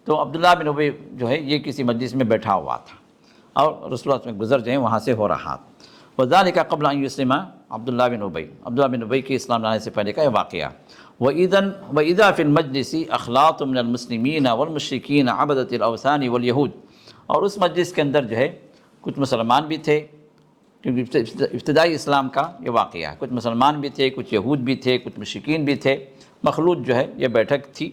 تو عبداللہ بن ابی جو ہے یہ کسی مجلس میں بیٹھا ہوا تھا اور رسول اللہ میں گزر جو ہے وہاں سے ہو رہا تھا۔ وذالک قبل ان یسلم عبداللہ بن ابی کے اسلام لانے سے پہلے کا یہ واقعہ۔ وَإِذَا فِي الْمَجْلِسِ أَخْلَاطٌ مِّنَ الْمُسْلِمِينَ وَالْمُشْرِكِينَ عَبَدَةِ الْأَوْثَانِ وَالْيَهُودِ، اور اس مجلس کے اندر جو ہے کچھ مسلمان بھی تھے، کیونکہ ابتدائی اسلام کا یہ واقعہ ہے، کچھ مسلمان بھی تھے، کچھ یہود بھی تھے، کچھ مشرکین بھی تھے، مخلوط جو ہے یہ بیٹھک تھی۔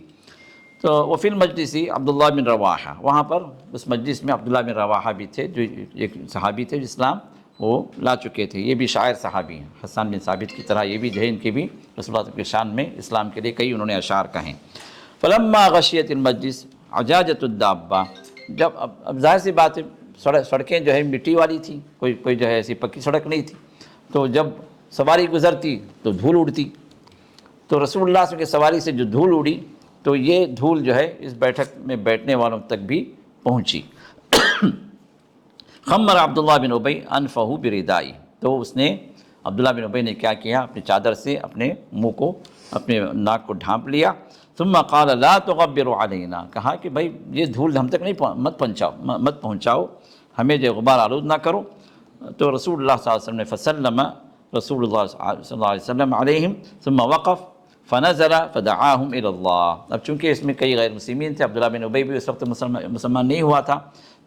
تو وفی المجلس عبداللہ بن رواحہ، وہاں پر اس مجلس میں عبداللہ بن رواحہ بھی تھے جو ایک صحابی تھے جو اسلام وہ لا چکے تھے، یہ بھی شاعر صحابی ہیں، حسان بن ثابت کی طرح یہ بھی جو ہے ان کے بھی رسول اللہ کے شان میں اسلام کے لیے کئی انہوں نے اشعار کہیں۔ فلما غشیت المجلس عجاجۃ الدابہ، جب اب ظاہر سی بات ہے سڑکیں جو ہے مٹی والی تھیں، کوئی جو ہے ایسی پکی سڑک نہیں تھی، تو جب سواری گزرتی تو دھول اڑتی، تو رسول اللہ صلی اللہ علیہ وسلم کی سواری سے جو دھول اڑی تو یہ دھول جو ہے اس بیٹھک میں بیٹھنے والوں تک بھی پہنچی۔ خمر عبداللہ بن ابی انفہ بردائی، تو اس نے عبداللہ بن ابی نے کیا کیا، اپنی چادر سے اپنے منہ کو، اپنے ناک کو ڈھانپ لیا۔ ثم قال لا تغبروا علینا، کہا کہ بھائی یہ دھول ہم تک مت پہنچاؤ، ہمیں جو غبار آلود نہ کرو۔ تو رسول اللہ صلی اللہ علیہ وسلم نے فسلم رسول اللہ صلی اللہ علیہ وسلم علیہم ثم وقف فنزل فدعاهم الى اللہ۔ اب چونکہ اس میں کئی غیر مسلمین تھے، عبداللہ بن ابی بھی اس وقت مسلمان نہیں ہوا تھا،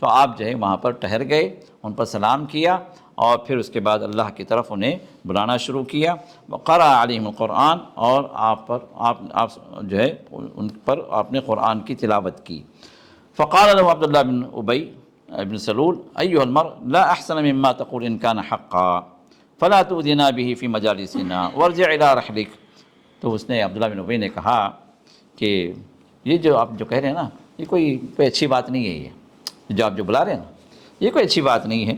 تو آپ جو ہے وہاں پر ٹھہر گئے، ان پر سلام کیا اور پھر اس کے بعد اللہ کی طرف انہیں بلانا شروع کیا۔ وقرأ علیہم القرآن، اور آپ جو ہے ان پر آپ نے قرآن کی تلاوت کی۔ فقال له عبداللہ بن ابی بن سلول ایھا المرء لا احسن مما تقول ان كان حقا فلا تؤذنا به في مجالسنا وارجع الى رحلك۔ تو اس نے عبداللہ بن ابی نے کہا کہ یہ جو آپ جو کہہ رہے ہیں نا، یہ کوئی اچھی بات نہیں ہے، یہ جو آپ جو بلا رہے ہیں نا یہ کوئی اچھی بات نہیں ہے،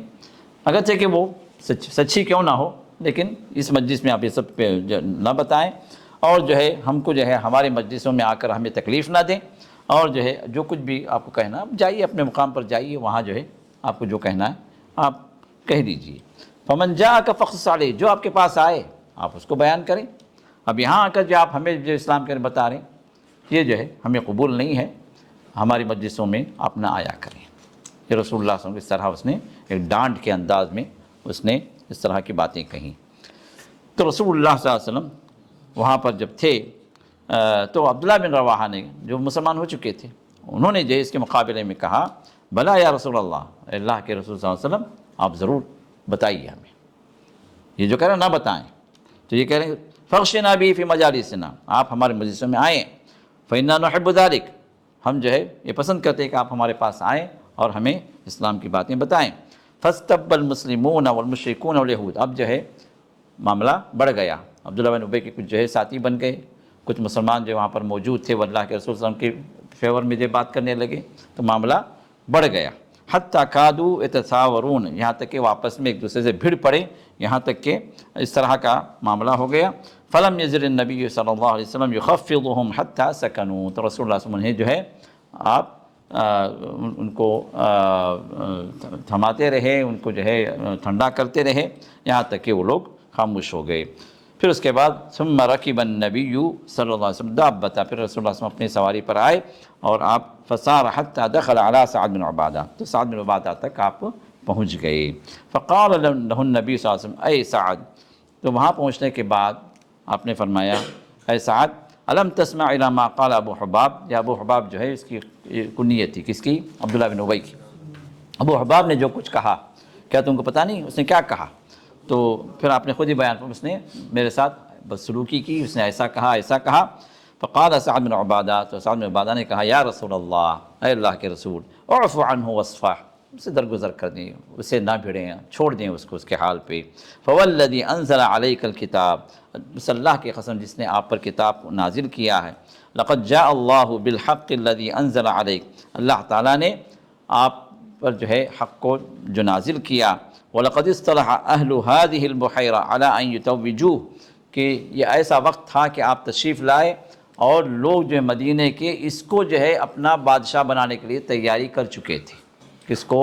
اگرچہ کہ وہ سچی کیوں نہ ہو، لیکن اس مجلس میں آپ یہ سب پہ نہ بتائیں، اور جو ہے ہم کو جو ہے ہمارے مجلسوں میں آ کر ہمیں تکلیف نہ دیں، اور جو ہے جو کچھ بھی آپ کو کہنا آپ جائیے، اپنے مقام پر جائیے، وہاں جو ہے آپ کو جو کہنا ہے آپ کہہ دیجیے۔ فمن جاءک فقصص علیہ، جو آپ کے پاس آئے آپ اس کو بیان کریں۔ اب یہاں آ کر جو آپ ہمیں جو اسلام کے بتا رہے ہیں یہ جو ہے ہمیں قبول نہیں ہے، ہماری مجلسوں میں آپ نہ آیا کریں۔ یہ رسول اللہ صلی اللہ علیہ وسلم اس طرح اس نے ایک ڈانٹ کے انداز میں اس نے اس طرح کی باتیں کہیں۔ تو رسول اللہ صلی اللہ علیہ وسلم وہاں پر جب تھے تو عبداللہ بن رواحہ نے جو مسلمان ہو چکے تھے، انہوں نے جو اس کے مقابلے میں کہا بھلا یا رسول اللہ، اللہ کے رسول صلی اللہ علیہ وسلم آپ ضرور بتائیے ہمیں، یہ جو کہہ رہے ہیں نہ بتائیں، تو یہ کہہ رہے ہیں فَغْشِنَا بِهِ فِي مَجَالِسِنَا، آپ ہمارے مجلسوں میں آئیں، فَإِنَّا نُحِبُّ ذَلِكَ، ہم جو ہے یہ پسند کرتے ہیں کہ آپ ہمارے پاس آئیں اور ہمیں اسلام کی باتیں بتائیں۔ فَاسْتَبَّ الْمُسْلِمُونَ وَالْمُشْرِكُونَ وَالْيَهُودُ، اب جو ہے معاملہ بڑھ گیا، عبداللہ بن ابی کے کچھ جو ہے ساتھی بن گئے، کچھ مسلمان جو وہاں پر موجود تھے وہ اللہ کے رسول صلی اللہ علیہ وسلم کے فیور میں جو بات کرنے لگے، تو معاملہ بڑھ گیا۔ حتیٰ کادوا یتساورون، یہاں تک کہ وہ آپس میں ایک دوسرے سے بھڑ پڑے، یہاں تک کہ اس طرح کا معاملہ ہو گیا۔ فلم یزل النبی صلی اللہ علیہ وسلم یخفضهم حتیٰ سکنوا، تو رسول اللہ صلی اللہ علیہ وسلم جو ہے آپ ان کو تھماتے رہے، ان کو جو ہے ٹھنڈا کرتے رہے، یہاں تک کہ وہ لوگ خاموش ہو گئے۔ پھر اس کے بعد ثم رکب النبی صلی اللہ علیہ وسلم دابۃ، پھر رسول اللہ صلی اللہ علیہ وسلم اپنی سواری پر آئے اور آپ فصار حتیٰ دخل علی سعد بن عبادہ، تو سعد بن عبادہ تک آپ پہنچ گئے۔ فقال لہ النبی صلی اللہ علیہ وسلم اے سعد، تو وہاں پہنچنے کے بعد آپ نے فرمایا اے سعد الم تسمع الی ما قال ابو حباب، یا ابو حباب جو ہے اس کی کنیت تھی، کس کی؟ عبداللہ بن ابی کی۔ ابو حباب نے جو کچھ کہا کیا تم کو پتہ نہیں اس نے کیا کہا؟ تو پھر آپ نے خود ہی بیان، اس نے میرے ساتھ بدسلوکی کی، اس نے ایسا کہا ایسا کہا۔ فقال سعد بن عبادہ، تو سعد بن عبادہ نے کہا یا رسول اللہ، اے اللہ کے رسول اعف عنہ واصفح، اسے درگزر کر دیں، اسے نہ بھیڑیں، چھوڑ دیں اس کو اس کے حال پہ۔ فوالذی انزل علیک الکتاب، بس اللہ کی قسم جس نے آپ پر کتاب نازل کیا ہے، لقد جاء اللہ بالحق الذی انزل علیک، اللہ تعالیٰ نے آپ پر جو ہے حق کو جو نازل کیا۔ وَلَقَدِ اصْطَلَحَ أَهْلُ هَذِهِ الْبُحَيْرَةِ عَلَىٰ أَن يُتَوِّجُوهُ، کہ یہ ایسا وقت تھا کہ آپ تشریف لائے اور لوگ جو مدینے کے اس کو جو ہے اپنا بادشاہ بنانے کے لیے تیاری کر چکے تھے۔ کس کو؟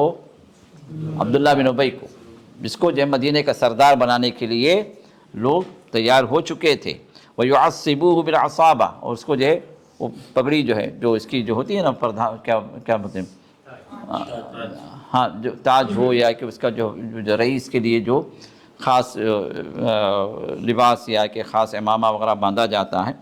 عبداللہ بن ابی کو، جس کو جو ہے مدینے کا سردار بنانے کے لیے لوگ تیار ہو چکے تھے۔ وَيُعَصِّبُوهُ بِالْعَصَابَةِ، اور اس کو جو ہے وہ پگڑی جو ہے جو اس کی جو ہوتی ہے نا پردھان، کیا بولتے ہیں، ہاں جو تاج ہو، یا کہ اس کا جو رئیس کے لیے جو خاص لباس یا کہ خاص امامہ وغیرہ باندھا جاتا ہے،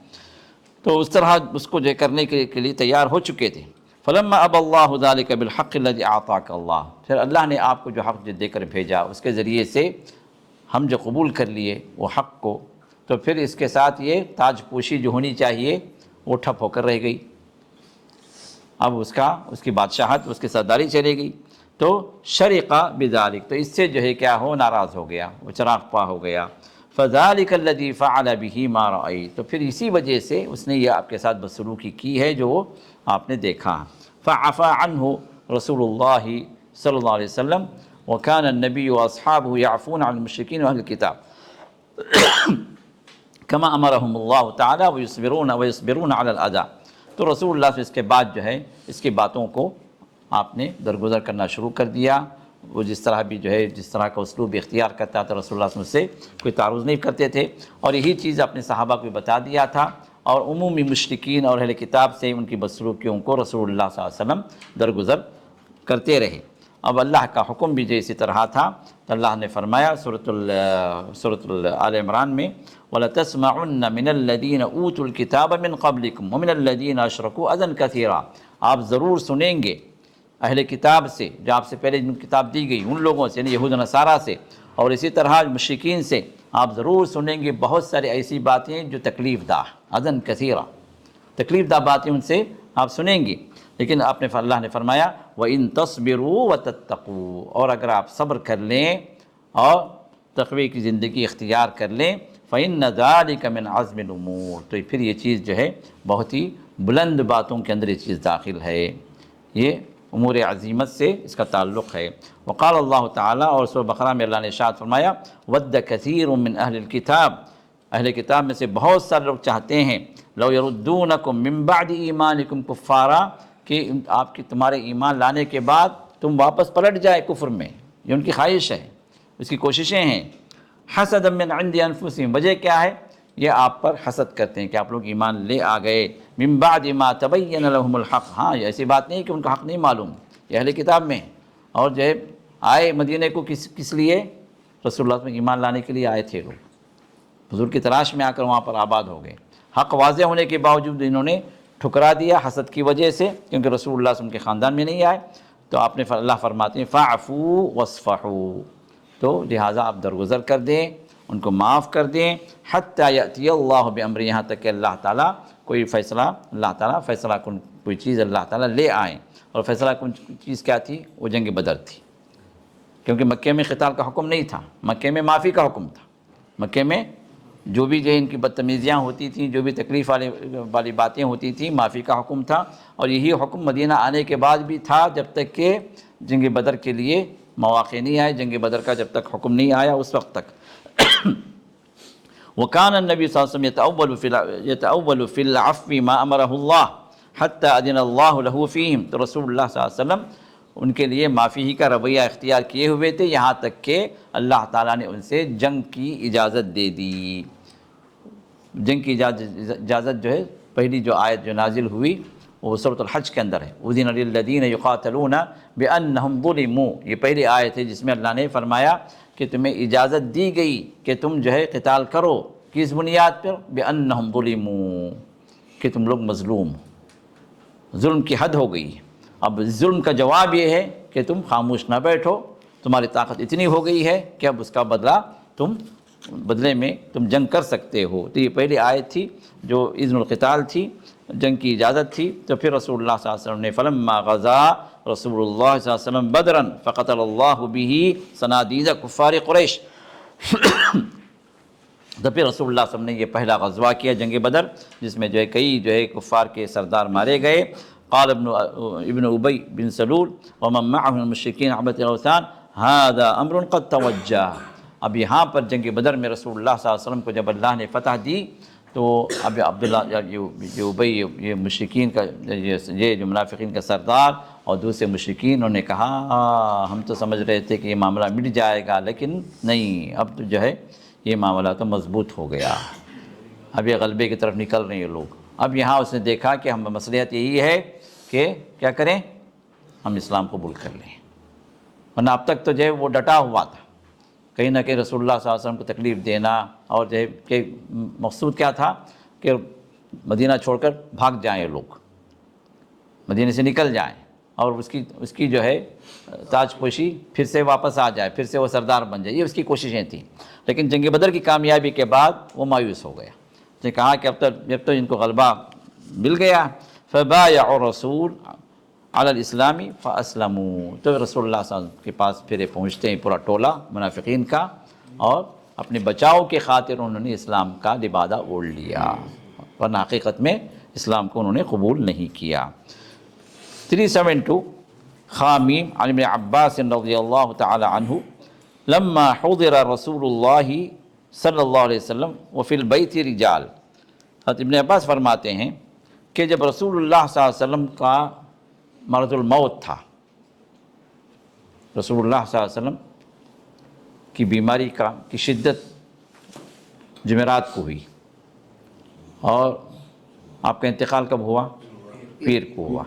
تو اس طرح اس کو جو کرنے کے لیے تیار ہو چکے تھے۔ فلما ابى الله ذلك بالحق الذي اعطاك اللہ، پھر اللہ نے آپ کو جو حق جو دے کر بھیجا اس کے ذریعے سے ہم جو قبول کر لیے وہ حق کو، تو پھر اس کے ساتھ یہ تاج پوشی جو ہونی چاہیے وہ ٹھپ ہو کر رہ گئی، اب اس کی بادشاہت، اس کی سرداری چلے گئی۔ تو شرقہ بذالک، تو اس سے جو ہے کیا ہو، ناراض ہو گیا، وہ چراغ پا ہو گیا۔ فذالک الذی فعل به ما رأیت، تو پھر اسی وجہ سے اس نے یہ آپ کے ساتھ بدسلوکی کی ہے جو آپ نے دیکھا۔ فعفا عنہ رسول اللہ صلی اللہ علیہ وسلم وکان النبی واصحابہ یعفون عن المشرکین واہل الکتاب کما امرہم اللہ تعالی ویصبرون علی الاذی، تو رسول اللہ سے اس کے بعد جو ہے اس کی باتوں کو آپ نے درگزر کرنا شروع کر دیا۔ وہ جس طرح بھی جو ہے جس طرح کا اسلوب اختیار کرتا تھا رسول اللہ صلی اللہ علیہ وسلم سے کوئی تعرض نہیں کرتے تھے، اور یہی چیز اپنے صحابہ کو بتا دیا تھا، اور عمومی مشرکین اور اہل کتاب سے ان کی بدسلوکیوں کو رسول اللہ صلی اللہ علیہ وسلم درگزر کرتے رہے۔ اب اللہ کا حکم بھی جو اسی طرح تھا، تو اللہ نے فرمایا سورۃ آل عمران میں وَلَتَسْمَعُنَّ مِنَ الَّذِينَ أُوتُوا الْكِتَابَ مِنْ قَبْلِكُمْ وَمِنَ الَّذِينَ أَشْرَكُوا أَذًى كَثِيرًا، آپ ضرور سنیں گے اہل کتاب سے، جو آپ سے پہلے جن کتاب دی گئی ان لوگوں سے، یعنی یہود و نصارہ سے، اور اسی طرح مشرکین سے آپ ضرور سنیں گے بہت ساری ایسی باتیں جو تکلیف دہ، اذًا کثیرہ، تکلیف دہ باتیں ان سے آپ سنیں گے، لیکن اللہ نے فرمایا وَإِن تَصْبِرُوا وَتَتَّقُوا، اور اگر آپ صبر کر لیں اور تقوی کی زندگی اختیار کر لیں، فَإِنَّ ذَلِكَ مِنْ عَزْمِ الْأُمُورِ، تو پھر یہ چیز جو ہے بہت ہی بلند باتوں کے اندر یہ چیز داخل ہے، یہ امور عظیمت سے اس کا تعلق ہے۔ وقال اللہ تعالیٰ، اور سورہ بقرہ میں اللہ نے ارشاد فرمایا وَدَّ كَثِيرٌ مِّنْ أَهْلِ الْكِتَابِ، اہل کتاب میں سے بہت سارے لوگ چاہتے ہیں لَوْ يَرُدُّونَكُم مِّن بَعْدِ إِيمَانِكُمْ كُفَّارًا، کہ تمہارے ایمان لانے کے بعد تم واپس پلٹ جائے کفر میں، یہ ان کی خواہش ہے، اس کی کوششیں ہیں۔ حَسَدًا مِّنْ عِنْدِ أَنفُسِهِمْ، وجہ کیا ہے یہ آپ پر حسد کرتے ہیں کہ آپ لوگ ایمان لے آ گئے من بعد ما تبین لهم الحق. ہاں یہ ایسی بات نہیں کہ ان کا حق نہیں معلوم، یہ اہل کتاب میں، اور جو ہے آئے مدینے کو کس لیے؟ رسول اللہ میں ایمان لانے کے لیے آئے تھے لوگ، حضور کی تلاش میں آ کر وہاں پر آباد ہو گئے. حق واضح ہونے کے باوجود انہوں نے ٹھکرا دیا حسد کی وجہ سے، کیونکہ رسول اللہ صلی اللہ علیہ وسلم کے خاندان میں نہیں آئے. تو آپ نے اللہ فرماتے ہیں فاعفوا واصفحوا، تو لہٰذا آپ درگزر کر دیں، ان کو معاف کر دیں. حتی یأتی اللہ بامر، یہاں تک کہ اللہ تعالیٰ کوئی فیصلہ، اللہ تعالیٰ فیصلہ کن کوئی چیز اللہ تعالیٰ لے آئیں. اور فیصلہ کن چیز کیا تھی؟ وہ جنگ بدر تھی، کیونکہ مکے میں قتال کا حکم نہیں تھا، مکے میں معافی کا حکم تھا. مکے میں جو بھی جو ان کی بدتمیزیاں ہوتی تھیں، جو بھی تکلیف والی باتیں ہوتی تھیں، معافی کا حکم تھا. اور یہی حکم مدینہ آنے کے بعد بھی تھا، جب تک کہ جنگ بدر کے لیے مواقع نہیں آئے، جنگ بدر کا جب تک حکم نہیں آیا اس وقت تک. وَكَانَ النَّبِيُّ صلی اللہ علیہ وسلم يَتَأَوَّلُ فِي الْعَفْوِ مَا أَمَرَهُ اللَّهُ حَتَّى أَذِنَ اللَّهُ لَهُ فِيهِمْ. تو رسول اللہ صلی اللہ علیہ وسلم ان کے لیے معافی ہی کا رویہ اختیار کیے ہوئے تھے، یہاں تک کہ اللہ تعالیٰ نے ان سے جنگ کی اجازت دے دی. جنگ کی اجازت جو ہے، پہلی جو آیت جو نازل ہوئی وہ سورۃ الحج کے اندر ہے، اذن للذین یقاتلون بانہم ظلموا. یہ پہلی آیت ہے جس میں اللہ نے فرمایا کہ تمہیں اجازت دی گئی کہ تم جو ہے قتال کرو. کس بنیاد پر؟ بانہم ظلموا، کہ تم لوگ مظلوم ہو، ظلم کی حد ہو گئی. اب ظلم کا جواب یہ ہے کہ تم خاموش نہ بیٹھو، تمہاری طاقت اتنی ہو گئی ہے کہ اب اس کا بدلے میں تم جنگ کر سکتے ہو. تو یہ پہلی آیت تھی جو اذن القتال تھی، جنگ کی اجازت تھی. تو پھر رسول اللہ صلی اللہ علیہ وسلم نے فلما غزا رسول اللہ صلی اللہ علیہ وسلم بدرا فقتل اللہ به صنادید کفار قریش. تو پھر رسول اللہ صلی اللہ علیہ وسلم نے یہ پہلا غزوہ کیا جنگ بدر، جس میں جو ہے کئی جو ہے کفار کے سردار مارے گئے. قال ابن ابی بن سلول ومن معه من المشرکین عبدة الاوثان هذا امر قد توجہ. اب یہاں پر جنگ بدر میں رسول اللہ صلی اللہ علیہ وسلم کو جب اللہ نے فتح دی تو اب عبداللہ یہ ابی، یہ مشرکین کا، یہ جو منافقین کا سردار اور دوسرے مشرکین، انہوں نے کہا ہم تو سمجھ رہے تھے کہ یہ معاملہ مٹ جائے گا، لیکن نہیں، اب تو جو ہے یہ معاملہ تو مضبوط ہو گیا، اب یہ غلبے کی طرف نکل رہے ہیں لوگ. اب یہاں اس نے دیکھا کہ ہم مصلحت یہی ہے کہ کیا کریں، ہم اسلام قبول کر لیں. ورنہ اب تک تو جو ہے وہ ڈٹا ہوا تھا، کہیں نہ کہیں رسول اللہ صلی اللہ علیہ وسلم کو تکلیف دینا، اور جو ہے کہ مقصود کیا تھا کہ مدینہ چھوڑ کر بھاگ جائیں لوگ، مدینہ سے نکل جائیں، اور اس کی جو ہے تاج پوشی پھر سے واپس آ جائے، پھر سے وہ سردار بن جائے. یہ اس کی کوششیں تھیں. لیکن جنگ بدر کی کامیابی کے بعد وہ مایوس ہو گیا. اس نے کہا کہ اب تک جب تک ان کو غلبہ مل گیا فبايعوا الرسول علی الاسلامی فاسلموا. تو رسول اللہ صلی اللہ علیہ وسلم کے پاس پھر پہنچتے ہیں پورا ٹولہ منافقین کا، اور اپنے بچاؤ کے خاطر انہوں نے اسلام کا لبادہ اوڑھ لیا، ورنہ حقیقت میں اسلام کو انہوں نے قبول نہیں کیا. 372 خامیم عن ابن عباس رضی اللہ تعالی عنہ لما حضر رسول اللہ صلی اللہ علیہ وسلم وفی البیت رجال. حضرت ابن عباس فرماتے ہیں کہ جب رسول اللہ صلی اللہ علیہ وسلم کا مرض الموت تھا، رسول اللہ صلی اللہ علیہ وسلم کی بیماری کی شدت جمعرات کو ہوئی، اور آپ کا انتقال کب ہوا؟ پیر کو ہوا.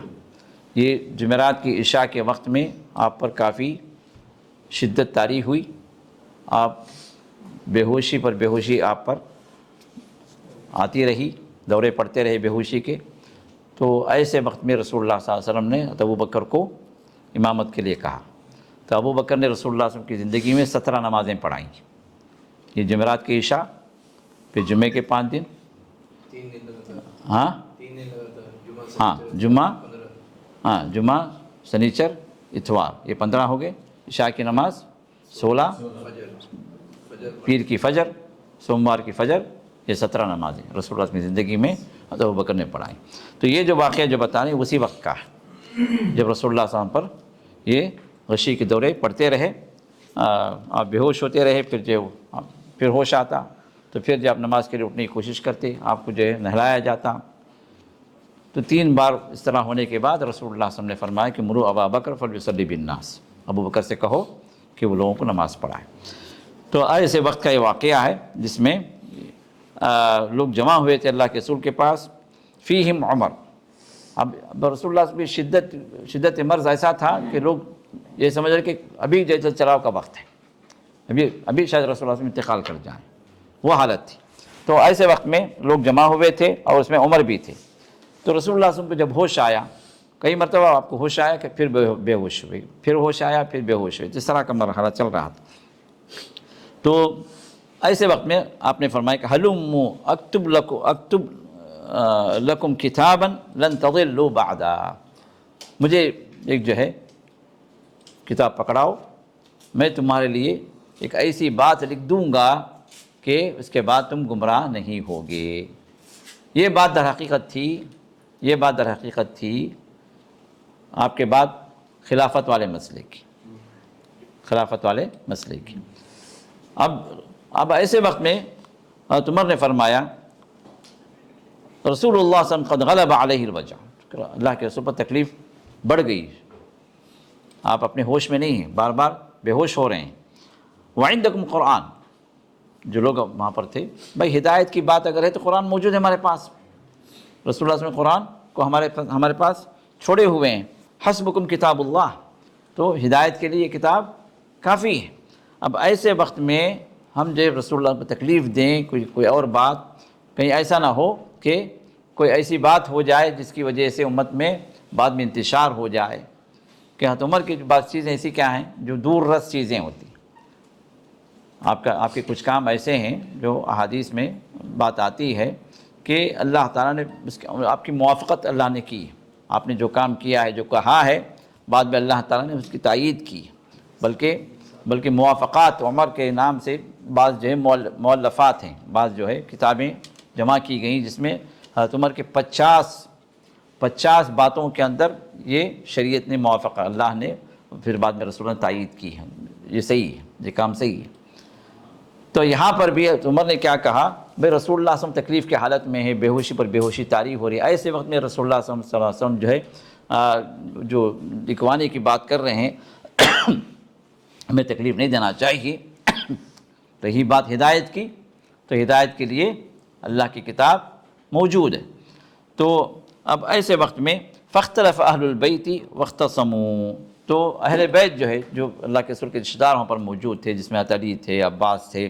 یہ جمعرات کی عشاء کے وقت میں آپ پر کافی شدت طاری ہوئی، آپ بے ہوشی آپ پر آتی رہی، دورے پڑتے رہے بے ہوشی کے. تو ایسے وقت میں رسول اللہ صلی اللہ علیہ وسلم نے ابو بکر کو امامت کے لیے کہا. تو ابو بکر نے رسول اللہ صلی اللہ علیہ وسلم کی زندگی میں 17 نمازیں پڑھائیں. یہ جمعرات کی عشاء، پھر جمعے کے 5 دن، جمعہ سنیچر اتوار، یہ 15 ہو گئے. عشاء کی نماز 16، پیر کی فجر، سوموار کی فجر، یہ 17 نمازیں رسول اللہ کی زندگی میں ابو بکر نے پڑھائیں. تو یہ جو واقعہ جو بتا رہے ہیں اسی وقت کا ہے جب رسول اللہ صلی اللہ علیہ وسلم پر یہ غشی کے دورے پڑتے رہے، آپ بے ہوش ہوتے رہے، پھر ہوش آتا تو پھر جب نماز کے لیے اٹھنے کی کوشش کرتے، آپ کو جو ہے نہلایا جاتا. تو 3 بار اس طرح ہونے کے بعد رسول اللہ صلی اللہ علیہ وسلم نے فرمایا کہ مروا ابا بکر فلیصلی بالناس، ابو بکر سے کہو کہ وہ لوگوں کو نماز پڑھائے. تو ایسے وقت کا یہ واقعہ ہے جس میں لوگ جمع ہوئے تھے اللہ کے رسول کے پاس، فیہم عمر، اب رسول اللہ کی شدت مرض ایسا تھا کہ لوگ یہ سمجھ رہے کہ ابھی جیسے چلاؤ کا وقت ہے، ابھی شاید رسول اللہ انتقال کر جائیں، وہ حالت تھی۔ تو ایسے وقت میں لوگ جمع ہوئے تھے اور اس میں عمر بھی تھے۔ تو رسول اللہ صلی اللہ علیہ وسلم کو جب ہوش آیا، کئی مرتبہ آپ کو ہوش آیا کہ پھر بے ہوش ہوئی، پھر ہوش آیا پھر بے ہوش ہوئی، جس طرح کا مرحلہ چل رہا تھا۔ تو ایسے وقت میں آپ نے فرمایا کہ ہلموا اکتب لکم کتابا لن تضلوا بعدا، مجھے ایک جو ہے کتاب پکڑاؤ، میں تمہارے لیے ایک ایسی بات لکھ دوں گا کہ اس کے بعد تم گمراہ نہیں ہوگے۔ یہ بات در حقیقت تھی آپ کے بعد خلافت والے مسئلے کی۔ اب ایسے وقت میں حضرت عمر نے فرمایا رسول اللہ صلی اللہ علیہ وسلم قد غلب علیہ الوجع، اللہ کے رسول پر تکلیف بڑھ گئی، آپ اپنے ہوش میں نہیں ہیں، بار بار بے ہوش ہو رہے ہیں۔ وعندکم قرآن، جو لوگ وہاں پر تھے، بھائی ہدایت کی بات اگر ہے تو قرآن موجود ہے ہمارے پاس، رسول اللہ صلی اللہ علیہ وسلم قرآن کو ہمارے پاس چھوڑے ہوئے ہیں۔ حسبکم کتاب اللہ، تو ہدایت کے لیے یہ کتاب کافی ہے۔ اب ایسے وقت میں ہم جو رسول اللہ کو تکلیف دیں، کوئی اور بات، کہیں ایسا نہ ہو کہ کوئی ایسی بات ہو جائے جس کی وجہ سے امت میں بعد میں انتشار ہو جائے کہ حضرت عمر کی بعض چیزیں ایسی کیا ہیں جو دور رس چیزیں ہوتی ہیں۔ آپ کے کچھ کام ایسے ہیں جو احادیث میں بات آتی ہے کہ اللہ تعالیٰ نے آپ کی موافقت اللہ نے کی، آپ نے جو کام کیا ہے، جو کہا ہے، بعد میں اللہ تعالیٰ نے اس کی تائید کی، بلکہ موافقات عمر کے نام سے بعض جو ہے مؤلفات ہیں، بعض جو ہے کتابیں جمع کی گئیں جس میں حضرت عمر کے 50 باتوں کے اندر یہ شریعت نے موافقہ، اللہ نے پھر بعد میں رسول اللہ نے تائید کی ہے، یہ صحیح ہے، یہ کام صحیح ہے۔ تو یہاں پر بھی عمر نے کیا کہا، بھئی رسول اللہ صلی اللہ علیہ وسلم تکلیف کی حالت میں ہے، بے ہوشی پر بے ہوشی طاری ہو رہی ہے، ایسے وقت میں رسول اللہ صلی اللہ علیہ وسلم جو ہے جو لکھوانے کی بات کر رہے ہیں، ہمیں تکلیف نہیں دینا چاہیے۔ رہی بات ہدایت کی، تو ہدایت کے لیے اللہ کی کتاب موجود ہے۔ تو اب ایسے وقت میں فاختلف اہل البیت واختصموا، تو اہل بیت جو ہے، جو اللہ کے رسول کے رشتہ دار وہاں پر موجود تھے، جس میں علی تھے، عباس تھے،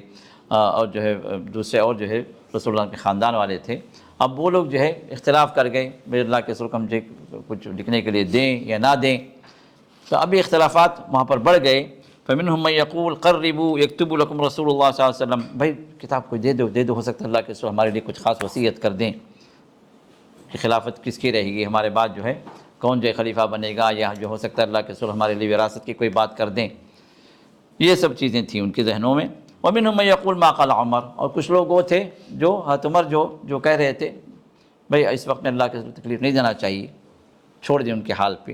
اور جو ہے دوسرے اور جو ہے رسول اللہ کے خاندان والے تھے، اب وہ لوگ جو ہے اختلاف کر گئے، میرے اللہ کے رسول کو ہم جو کچھ لکھنے کے لیے دیں یا نہ دیں۔ تو ابھی اختلافات وہاں پر بڑھ گئے۔ فمنہم من یقول قربوا یکتب لکم رسول اللہ صلی اللہ علیہ وسلم، بھائی کتاب کو دے دو، ہو سکتا ہے اللہ کے رسول ہمارے لیے کچھ خاص وصیت کر دیں کہ خلافت کس کی رہے گی، ہمارے بعد جو ہے کون جو ہے خلیفہ بنے گا، یا جو ہو سکتا ہے اللہ کے رسول ہمارے لیے وراثت کی کوئی بات کر دیں۔ یہ سب چیزیں تھیں ان کے ذہنوں میں۔ ومنہم من یقول ما قال عمر، اور کچھ لوگ وہ تھے جو حضرت عمر جو کہہ رہے تھے بھئی اس وقت میں اللہ کے رسول تکلیف نہیں دینا چاہیے، چھوڑ دیں ان کے حال پہ،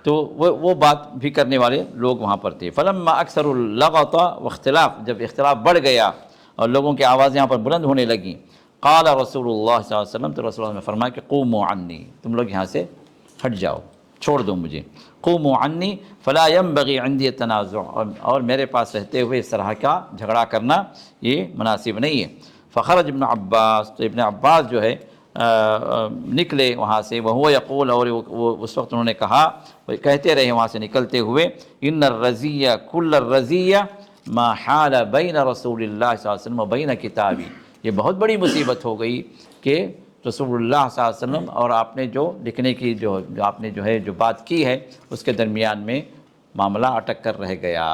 تو وہ بات بھی کرنے والے لوگ وہاں پر تھے۔ فلما اکثر اللغط واختلاف، جب اختلاف بڑھ گیا اور لوگوں کی آوازیں یہاں پر بلند ہونے لگیں، قال رسول اللہ صلی اللہ علیہ وسلم، تو رسول اللہ نے فرمایا کہ قوموا عنی، تم لوگ یہاں سے ہٹ جاؤ، چھوڑ دو مجھے۔ قوموا عنی فلا ينبغي عندي التنازع، اور میرے پاس رہتے ہوئے اس طرح کا جھگڑا کرنا یہ مناسب نہیں ہے۔ فخرج ابن عباس، تو ابن عباس جو ہے نکلے وہاں سے، وہو یقول، اور اس وقت انہوں نے کہا، کہتے رہے وہاں سے نکلتے ہوئے، ان الرزیہ کل الرزیہ ما حال بین رسول اللہ صلی اللہ علیہ وسلم و بین کتابی، یہ بہت بڑی مصیبت ہو گئی کہ رسول اللہ صلی اللہ علیہ وسلم اور آپ نے جو لکھنے کی جو آپ نے جو ہے جو بات کی ہے اس کے درمیان میں معاملہ اٹک کر رہ گیا۔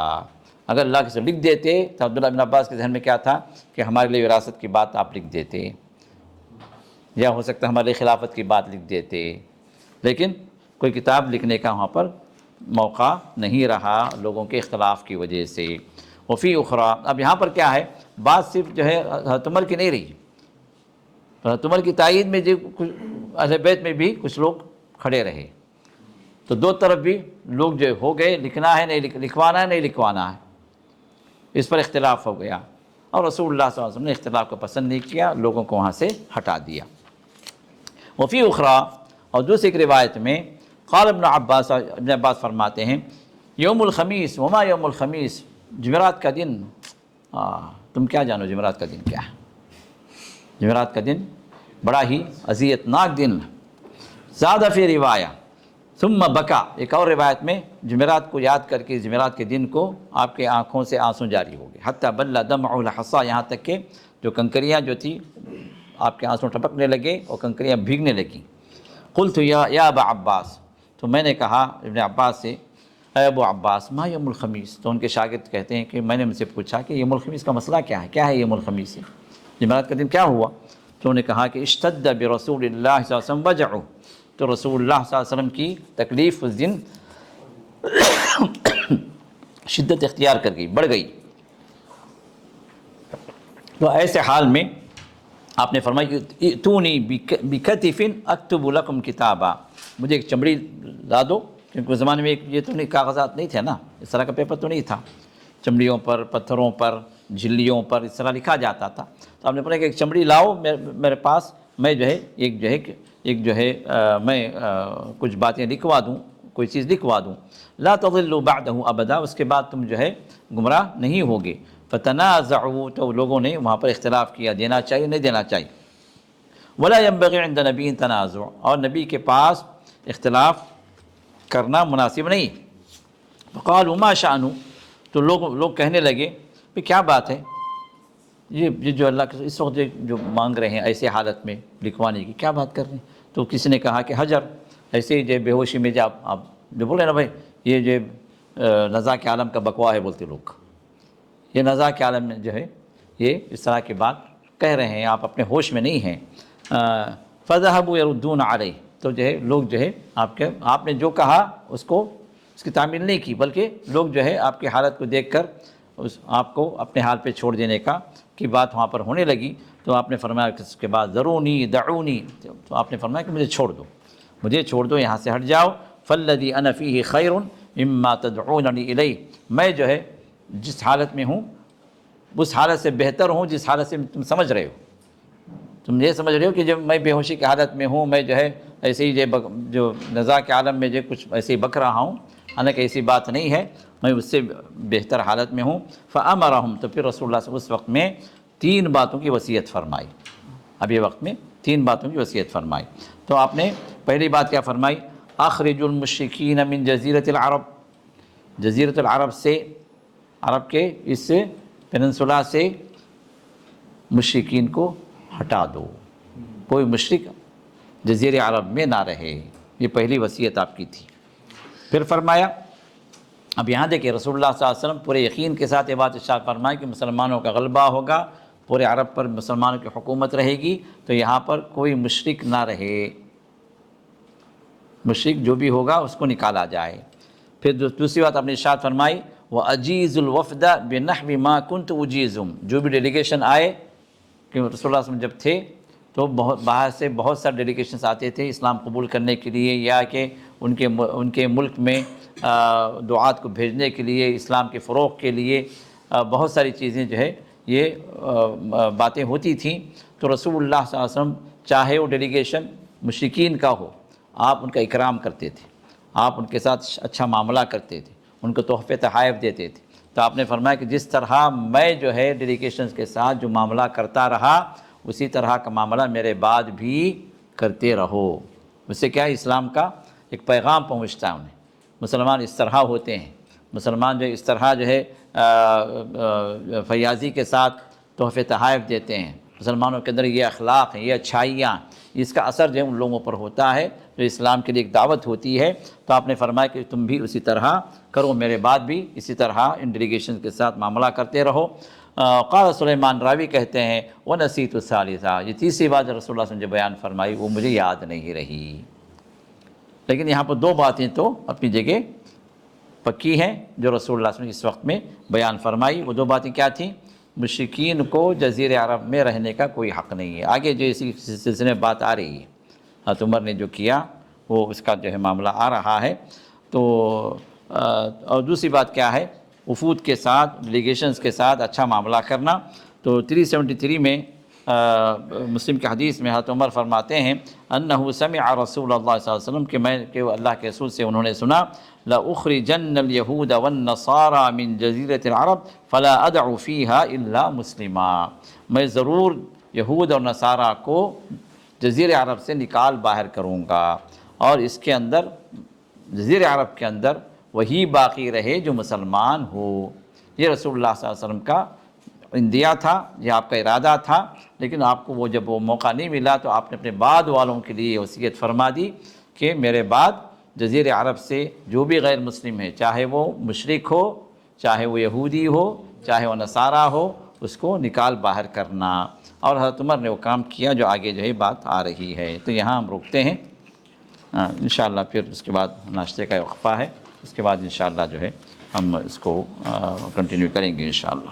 اگر اللہ کے سے لکھ دیتے تو عبداللہ بن عباس کے ذہن میں کیا تھا کہ ہمارے لیے وراثت کی بات آپ لکھ دیتے، یا ہو سکتا ہے ہمارے خلافت کی بات لکھ دیتے، لیکن کوئی کتاب لکھنے کا وہاں پر موقع نہیں رہا لوگوں کے اختلاف کی وجہ سے۔ وفی اخرى، اب یہاں پر کیا ہے، بات صرف جو ہے حضرت عمر کی نہیں رہی، حضرت عمر کی تائید میں جو اہل بیت میں بھی کچھ لوگ کھڑے رہے، تو دو طرف بھی لوگ جو ہو گئے، لکھنا ہے نہیں لکھوانا ہے نہیں لکھوانا ہے، اس پر اختلاف ہو گیا، اور رسول اللہ صلی اللہ علیہ وسلم نے اختلاف کو پسند نہیں کیا، لوگوں کو وہاں سے ہٹا دیا۔ وفی اخرى، اور دوسری ایک روایت میں قال ابن عباس فرماتے ہیں، یوم الخمیس وما یوم الخمیس، جمعرات کا دن، تم کیا جانو جمعرات کا دن کیا ہے، جمعرات کا دن بڑا ہی اذیت ناک دن. زیادہ فی روایہ ثم بکا، ایک اور روایت میں جمعرات کو یاد کر کے جمعرات کے دن کو آپ کے آنکھوں سے آنسو جاری ہو گئے. حتی بل دمعہ الحصا، یہاں تک کہ جو کنکریاں جو تھی آپ کے آنسوں ٹپکنے لگے اور کنکریاں بھیگنے لگیں. قلت یا ابا عباس، تو میں نے کہا ابن عباس سے، اے ابو عباس ما یوم الخمیس. تو ان کے شاگرد کہتے ہیں کہ میں نے ان سے پوچھا کہ یوم الخمیس کا مسئلہ کیا ہے یوم الخمیس، جمعرات کا دن کیا ہوا؟ تو انہوں نے کہا کہ اشتد برسول اللہ صلی اللہ علیہ وسلم وجعہ، تو رسول اللہ صلی اللہ علیہ وسلم کی تکلیف اس دن شدت اختیار کر گئی، بڑھ گئی. تو ایسے حال میں آپ نے فرمایا کہ ائتونی بکتف اکتب لکم کتابا، مجھے ایک چمڑی لا دو، کیونکہ اس زمانے میں یہ تو نہیں، کاغذات نہیں تھے نا، اس طرح کا پیپر تو نہیں تھا، چمڑیوں پر، پتھروں پر، جھلیوں پر اس طرح لکھا جاتا تھا. تو آپ نے فرمایا کہ ایک چمڑی لاؤ میرے پاس، میں جو ہے میں کچھ باتیں لکھوا دوں، کوئی چیز لکھوا دوں. لا تضلوا بعدہ ابدا، اس کے بعد تم جو ہے گمراہ نہیں ہوگے. فتنازعوا، تو لوگوں نے وہاں پر اختلاف کیا، دینا چاہیے نہیں دینا چاہیے. ولا ينبغي عند نبی تنازع، اور نبی کے پاس اختلاف کرنا مناسب نہیں. فقالوا ما شأنه، تو لوگ کہنے لگے کہ کیا بات ہے، یہ جو اللہ کے اس وقت جو مانگ رہے ہیں ایسے حالت میں لکھوانے کی، کیا بات کر رہے ہیں؟ تو کسی نے کہا کہ حجر، ایسے ہی جو بے ہوشی میں جو آپ جو بولے نا بھائی، یہ جو نزاع کے عالم کا بکوا ہے بولتے لوگ، یہ نزاع کے عالم میں جو ہے یہ اس طرح کی بات کہہ رہے ہیں، آپ اپنے ہوش میں نہیں ہیں. فذهبوا يردون علیہ، تو جو ہے لوگ جو ہے آپ نے جو کہا اس کی تعمیل نہیں کی، بلکہ لوگ جو ہے آپ کی حالت کو دیکھ کر آپ کو اپنے حال پہ چھوڑ دینے کی بات وہاں پر ہونے لگی. تو آپ نے فرمایا کہ اس کے بعد ذرونی دعونی، تو آپ نے فرمایا کہ مجھے چھوڑ دو، یہاں سے ہٹ جاؤ. فالذی انا فیہ خیر مما تدعوننی الیہ، میں جو ہے جس حالت میں ہوں اس حالت سے بہتر ہوں جس حالت سے تم سمجھ رہے ہو. تم یہ سمجھ رہے ہو کہ جب میں بے ہوشی کی حالت میں ہوں، میں جو ہے ایسے ہی جو نزاع کے عالم میں جو کچھ ایسے ہی بک رہا ہوں، حالانکہ ایسی بات نہیں ہے، میں اس سے بہتر حالت میں ہوں. فامرہم، تو پھر رسول اللہ صلی اللہ علیہ وسلم اس وقت میں 3 باتوں کی وصیت فرمائی. اب یہ وقت میں 3 باتوں کی وصیت فرمائی. تو آپ نے پہلی بات کیا فرمائی؟ اخرج المشرکین من جزیرۃ العرب، جزیرۃ العرب سے، عرب کے اس پیننسولا سے مشرکین کو ہٹا دو، کوئی مشرک جزیرہ عرب میں نہ رہے. یہ پہلی وصیت آپ کی تھی. پھر فرمایا، اب یہاں دیکھیں رسول اللہ صلی اللہ علیہ وسلم پورے یقین کے ساتھ یہ بات ارشاد فرمائی کہ مسلمانوں کا غلبہ ہوگا، پورے عرب پر مسلمانوں کی حکومت رہے گی، تو یہاں پر کوئی مشرک نہ رہے، مشرک جو بھی ہوگا اس کو نکالا جائے. پھر دوسری بات آپ نے ارشاد فرمائی، وَأَجِيزُ الْوَفْدَ بِنَحْوِ مَا كُنْتُ أُجِيزُهُمْ، جو بھی ڈیلیگیشن آئے، کہ رسول اللہ صلی اللہ علیہ وسلم جب تھے تو باہر سے بہت سارے ڈیلیگیشنز آتے تھے اسلام قبول کرنے کے لیے، یا کہ ان کے ملک میں دعات کو بھیجنے کے لیے، اسلام کے فروغ کے لیے بہت ساری چیزیں جو ہے یہ باتیں ہوتی تھیں. تو رسول اللہ صلی اللہ علیہ وسلم چاہے وہ ڈیلیگیشن مشرکین کا ہو، آپ ان کا اکرام کرتے تھے، آپ ان کے ساتھ اچھا معاملہ کرتے تھے، ان کو تحفے تحائف دیتے تھے. تو آپ نے فرمایا کہ جس طرح میں جو ہے ڈیلیگیشنز کے ساتھ جو معاملہ کرتا رہا، اسی طرح کا معاملہ میرے بعد بھی کرتے رہو. اس سے کیا ہے، اسلام کا ایک پیغام پہنچتا ہے انہیں. مسلمان اس طرح ہوتے ہیں، مسلمان جو اس طرح جو ہے فیاضی کے ساتھ تحفے تحائف دیتے ہیں، مسلمانوں کے اندر یہ اخلاق ہیں، یہ اچھائیاں، اس کا اثر جو ہے ان لوگوں پر ہوتا ہے، جو اسلام کے لیے ایک دعوت ہوتی ہے. تو آپ نے فرمایا کہ تم بھی اسی طرح کرو، میرے بعد بھی اسی طرح ان ڈیلیگیشن کے ساتھ معاملہ کرتے رہو. قال سلیمان، راوی کہتے ہیں، وَنَسِيتُ الثَّالِثَةَ، یہ تیسری بات جو رسول اللہ صلی اللہ علیہ وسلم نے بیان فرمائی وہ مجھے یاد نہیں رہی. لیکن یہاں پر 2 باتیں تو اپنی جگہ پکی ہیں جو رسول اللہ صلی اللہ علیہ وسلم نے اس وقت میں بیان فرمائی. وہ 2 باتیں کیا تھیں؟ مشرکین کو جزیرہ عرب میں رہنے کا کوئی حق نہیں ہے. آگے جو اسی سلسلے میں بات آ رہی ہے، حضرت عمر نے جو کیا وہ اس کا جو ہے معاملہ آ رہا ہے. تو اور دوسری بات کیا ہے، وفود کے ساتھ، ڈیلیگیشنز کے ساتھ اچھا معاملہ کرنا. تو 373 میں مسلم کے حدیث میں حضرت عمر فرماتے ہیں، انہ سمع رسول اللہ صلی اللہ علیہ وسلم، کہ اللہ کے رسول سے انہوں نے سنا، لأخرجن اليہود والنصارى من جزیرۃ العرب فلا ادع فیہا الا مسلما، میں ضرور یہود اور نصارہ کو جزیرہ عرب سے نکال باہر کروں گا، اور اس کے اندر جزیرہ عرب کے اندر وہی باقی رہے جو مسلمان ہو۔ یہ رسول اللہ صلی اللہ علیہ وسلم کا اندیا تھا، یہ آپ کا ارادہ تھا، لیکن آپ کو جب وہ موقع نہیں ملا تو آپ نے اپنے بعد والوں کے لیے وصیت فرما دی کہ میرے بعد جزیرہ عرب سے جو بھی غیر مسلم ہے، چاہے وہ مشرک ہو، چاہے وہ یہودی ہو، چاہے وہ نصارہ ہو، اس کو نکال باہر کرنا۔ اور حضرت عمر نے وہ کام کیا جو آگے جو ہے بات آ رہی ہے۔ تو یہاں ہم رکتے ہیں، انشاءاللہ پھر اس کے بعد ناشتے کا وقفہ ہے، اس کے بعد انشاءاللہ جو ہے ہم اس کو کنٹینیو کریں گے انشاءاللہ۔